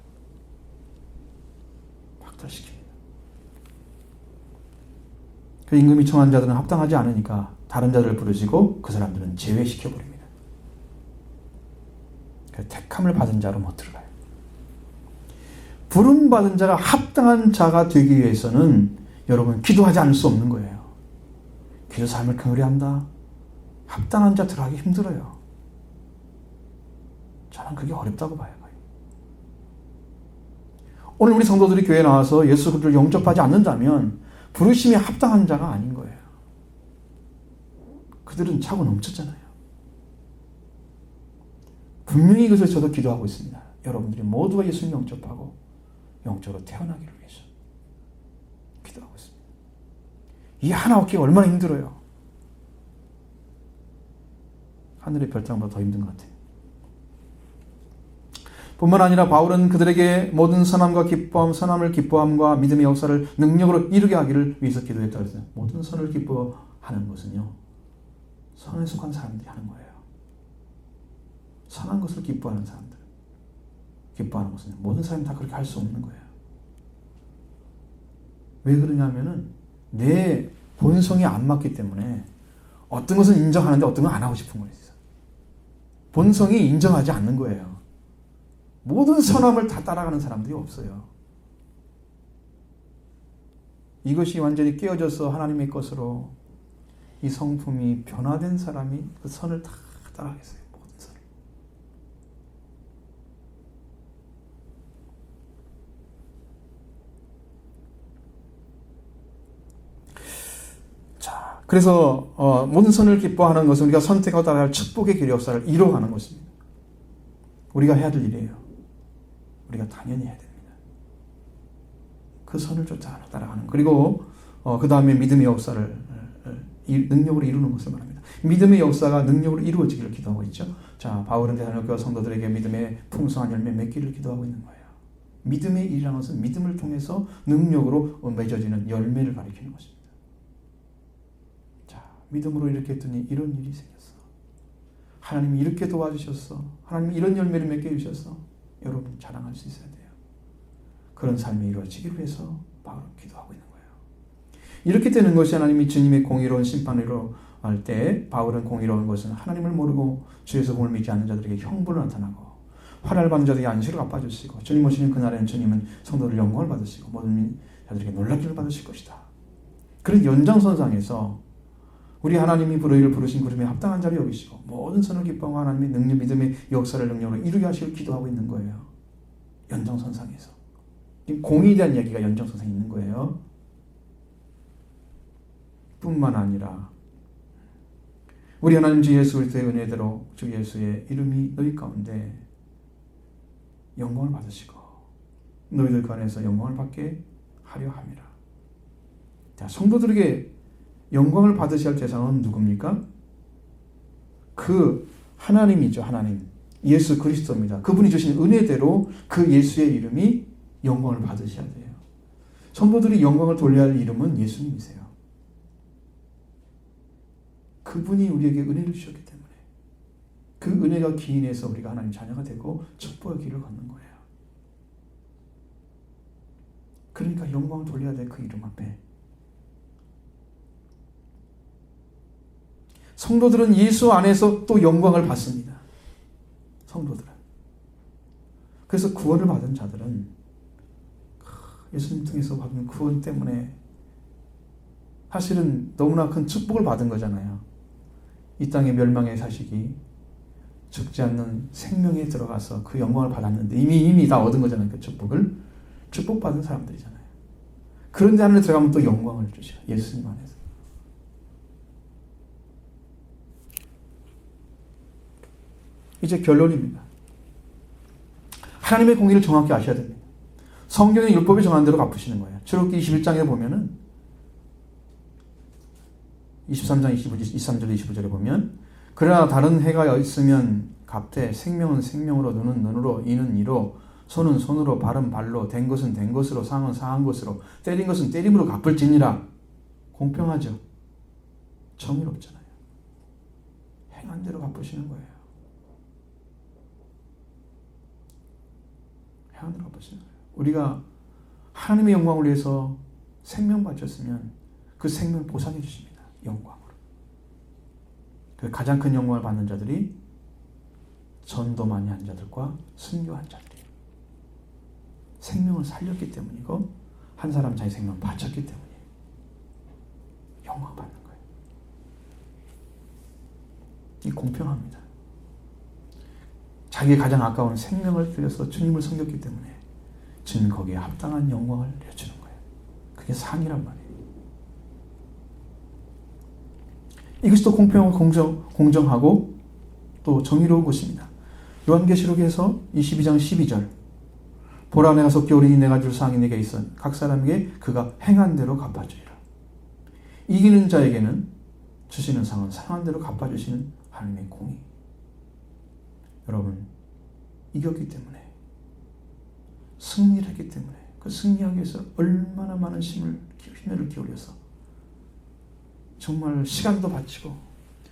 그 임금이 청한 자들은 합당하지 않으니까 다른 자들을 부르시고 그 사람들은 제외시켜버립니다. 택함을 받은 자로 못 들어가요. 부름받은 자가 합당한 자가 되기 위해서는 여러분 기도하지 않을 수 없는 거예요. 기도 삶을 긍휼히한다. 합당한 자 들어가기 힘들어요. 저는 그게 어렵다고 봐요. 오늘 우리 성도들이 교회에 나와서 예수 그리스도를 영접하지 않는다면 부르심에 합당한 자가 아닌 거예요. 그들은 차고 넘쳤잖아요. 분명히 그것을 저도 기도하고 있습니다. 여러분들이 모두가 예수님 영접하고 영적으로 태어나기를 위해서 기도하고 있습니다. 이 하나 얻기가 얼마나 힘들어요. 하늘의 별장보다 더 힘든 것 같아요. 뿐만 아니라 바울은 그들에게 모든 선함과 기뻐함, 선함을 기뻐함과 믿음의 역사를 능력으로 이루게 하기를 위해서 기도했다고 했어요. 모든 선을 기뻐하는 것은요, 선에 속한 사람들이 하는 거예요. 선한 것을 기뻐하는 사람들. 기뻐하는 것은 모든 사람이 다 그렇게 할 수 없는 거예요. 왜 그러냐면은 내 본성이 안 맞기 때문에 어떤 것은 인정하는데 어떤 건 안 하고 싶은 거예요. 본성이 인정하지 않는 거예요. 모든 선함을 다 따라가는 사람들이 없어요. 이것이 완전히 깨어져서 하나님의 것으로 이 성품이 변화된 사람이 그 선을 다 따라가겠어요. 모든 선을. 자, 그래서 모든 선을 기뻐하는 것은 우리가 선택하고 따라갈 축복의 길 역사를 이뤄가는 것입니다. 우리가 해야 될 일이에요. 우리가 당연히 해야 됩니다. 그 선을 쫓아 따라가는. 그리고 그 다음에 믿음의 역사를 능력으로 이루는 것을 말합니다. 믿음의 역사가 능력으로 이루어지기를 기도하고 있죠. 자, 바울은 데살로니가 성도들에게 믿음의 풍성한 열매 맺기를 기도하고 있는 거예요. 믿음의 일이라는 것은 믿음을 통해서 능력으로 맺어지는 열매를 가리키는 것입니다. 자, 믿음으로 이렇게 했더니 이런 일이 생겼어. 하나님이 이렇게 도와주셨어. 하나님이 이런 열매를 맺게 해주셨어. 여러분 자랑할 수 있어야 돼요. 그런 삶이 이루어지기 위해서 바울은 기도하고 있는 거예요. 이렇게 되는 것이 하나님이 주님의 공의로운 심판으로 할 때 바울은 공의로운 것은 하나님을 모르고 주의 복음을 믿지 않는 자들에게 형벌로 나타나고 화를 받는 자들에게 안식을 갚아주시고 주님 오시는 그날에는 주님은 성도들 영광을 받으시고 모든 자들에게 놀랍기를 받으실 것이다. 그런 연장선상에서 우리 하나님이 불의를 부르신 그름에 합당한 자를 여기시고 모든 선을 기뻐하고 하나님의 능력 믿음의 역사를 능력으로 이루게 하시길 기도하고 있는 거예요. 연장선상에서. 공의에 대한 이야기가 연장선상에 있는 거예요. 뿐만 아니라 우리 하나님 주 예수 그리스도의 은혜대로 주 예수의 이름이 너희 가운데 영광을 받으시고 너희들 간에서 영광을 받게 하려 함이라. 자, 성도들에게 영광을 받으셔야 할 대상은 누굽니까? 그 하나님이죠. 하나님. 예수 그리스도입니다. 그분이 주신 은혜대로 그 예수의 이름이 영광을 받으셔야 돼요. 성도들이 영광을 돌려야 할 이름은 예수님이세요. 그분이 우리에게 은혜를 주셨기 때문에 그 은혜가 기인해서 우리가 하나님 자녀가 되고 축복의 길을 걷는 거예요. 그러니까 영광을 돌려야 돼. 그 이름 앞에. 성도들은 예수 안에서 또 영광을 받습니다. 성도들은. 그래서 구원을 받은 자들은 예수님 통해서 받은 구원 때문에 사실은 너무나 큰 축복을 받은 거잖아요. 이 땅의 멸망의 사식이 죽지 않는 생명에 들어가서 그 영광을 받았는데 이미 다 얻은 거잖아요. 그 축복을. 축복받은 사람들이잖아요. 그런데 안에 들어가면 또 영광을 주셔. 예수님 안에서. 이제 결론입니다. 하나님의 공의를 정확히 아셔야 됩니다. 성경의 율법이 정한 대로 갚으시는 거예요. 출애굽기 21장에 보면은 23장 23절 25절에 보면 그러나 다른 해가 있으면 갚되 생명은 생명으로 눈은 눈으로 이는 이로 손은 손으로 발은 발로 된 것은 된 것으로 상은 상한 것으로 때린 것은 때림으로 갚을지니라. 공평하죠. 정의롭잖아요. 행한 대로 갚으시는 거예요. 행한 대로 갚으시는 거예요. 우리가 하나님의 영광을 위해서 생명 바쳤으면 그 생명을 보상해 주십니다. 영광으로. 그 가장 큰 영광을 받는 자들이 전도 많이 한 자들과 순교한 자들이에요. 생명을 살렸기 때문이고 한 사람 자기 생명을 바쳤기 때문이에요. 영광 받는 거예요. 이 공평합니다. 자기의 가장 아까운 생명을 들여서 주님을 섬겼기 때문에 주님 거기에 합당한 영광을 내주는 거예요. 그게 상이란 말이에요. 이것이 또 공평하고 공정하고 또 정의로운 것입니다. 요한계시록에서 22장 12절 보라 내가 속히 오리니 내가 줄 상이 내게 있어 각 사람에게 그가 행한 대로 갚아주리라. 이기는 자에게는 주시는 상은 상한 대로 갚아주시는 하나님의 공의. 여러분 이겼기 때문에 승리를 했기 때문에 그 승리하기 위해서 얼마나 많은 힘을 기울여서 정말 시간도 바치고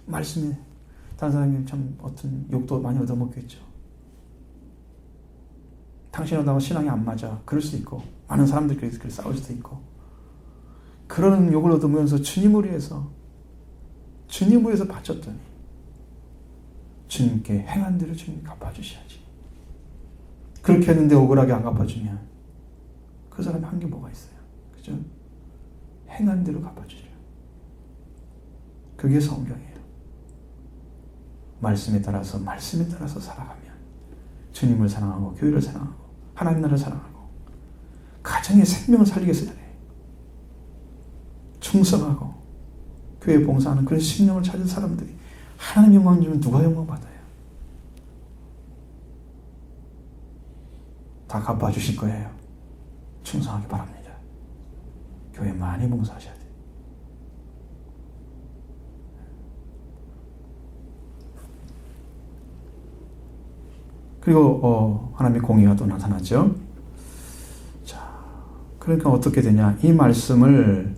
말씀에 다른 사람이 참 어떤 욕도 많이 얻어먹겠죠. 당신하고 신앙이 안 맞아. 그럴 수 있고 많은 사람들끼리 싸울 수도 있고 그런 욕을 얻으면서 주님을 위해서 바쳤더니 주님께 행한 대로 주님이 갚아주셔야지. 그렇게 했는데 억울하게 안 갚아주면 그 사람이 한 게 뭐가 있어요. 그죠? 행한 대로 갚아주죠. 그게 성경이에요. 말씀에 따라서 살아가면 주님을 사랑하고 교회를 사랑하고 하나님 나라를 사랑하고 가정의 생명을 살리기 위해서 잘해. 충성하고 교회에 봉사하는 그런 심령을 찾은 사람들이 하나님 영광 주면 누가 영광 받아요? 다 갚아주실 거예요. 충성하기 바랍니다. 교회 많이 봉사하셔야 돼요. 그리고 하나님의 공의가 또 나타나죠. 자, 그러니까 어떻게 되냐? 이 말씀을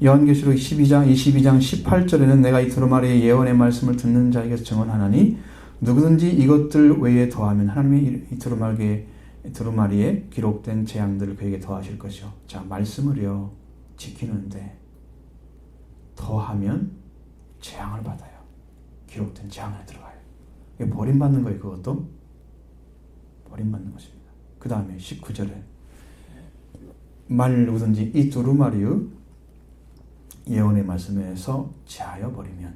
요한계시록 22장 18절에는 내가 이 두루마리의 예언의 말씀을 듣는 자에게서 증언하나니 누구든지 이것들 외에 더하면 하나님의 이 두루마리의 두루마리에 기록된 재앙들을 그에게 더하실 것이요. 자, 말씀을요 지키는데 더하면 재앙을 받아요. 기록된 재앙에 들어가요. 이게 버림받는 거예요. 그것도 버림받는 것입니다. 그 다음에 19절에 만일 누구든지 이 두루마리의 예언의 말씀에서 제하여 버리면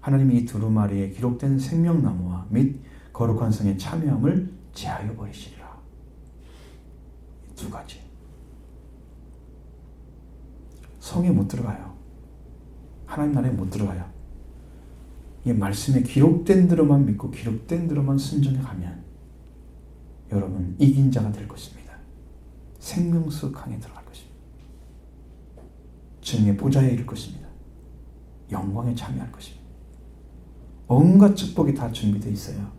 하나님이 이 두루마리에 기록된 생명나무와 및 거룩한 성의 참여함을 제하여 버리시리라. 두 가지. 성에 못 들어가요. 하나님 나라에 못 들어가요. 이 말씀에 기록된 대로만 믿고 기록된 대로만 순종해 가면 여러분 이긴 자가 될 것입니다. 생명수 강에 들어갈 것입니다. 증의 보좌에 이를 것입니다. 영광에 참여할 것입니다. 온갖 축복이 다 준비되어 있어요.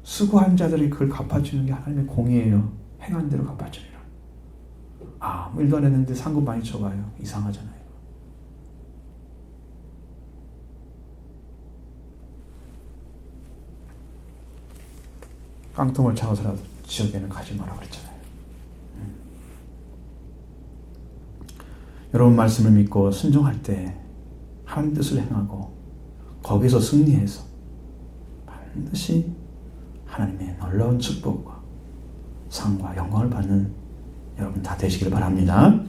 수고한 자들이 그걸 갚아주는 게 하나님의 공의예요. 행한 대로 갚아주리라. 아무 일도 안 했는데 상급 많이 줘봐요. 이상하잖아요. 깡통을 차고서라도 지옥에는 가지 마라 그랬잖아요. 여러분 말씀을 믿고 순종할 때 하나님 뜻을 행하고 거기서 승리해서 반드시 하나님의 놀라운 축복과 상과 영광을 받는 여러분 다 되시길 바랍니다.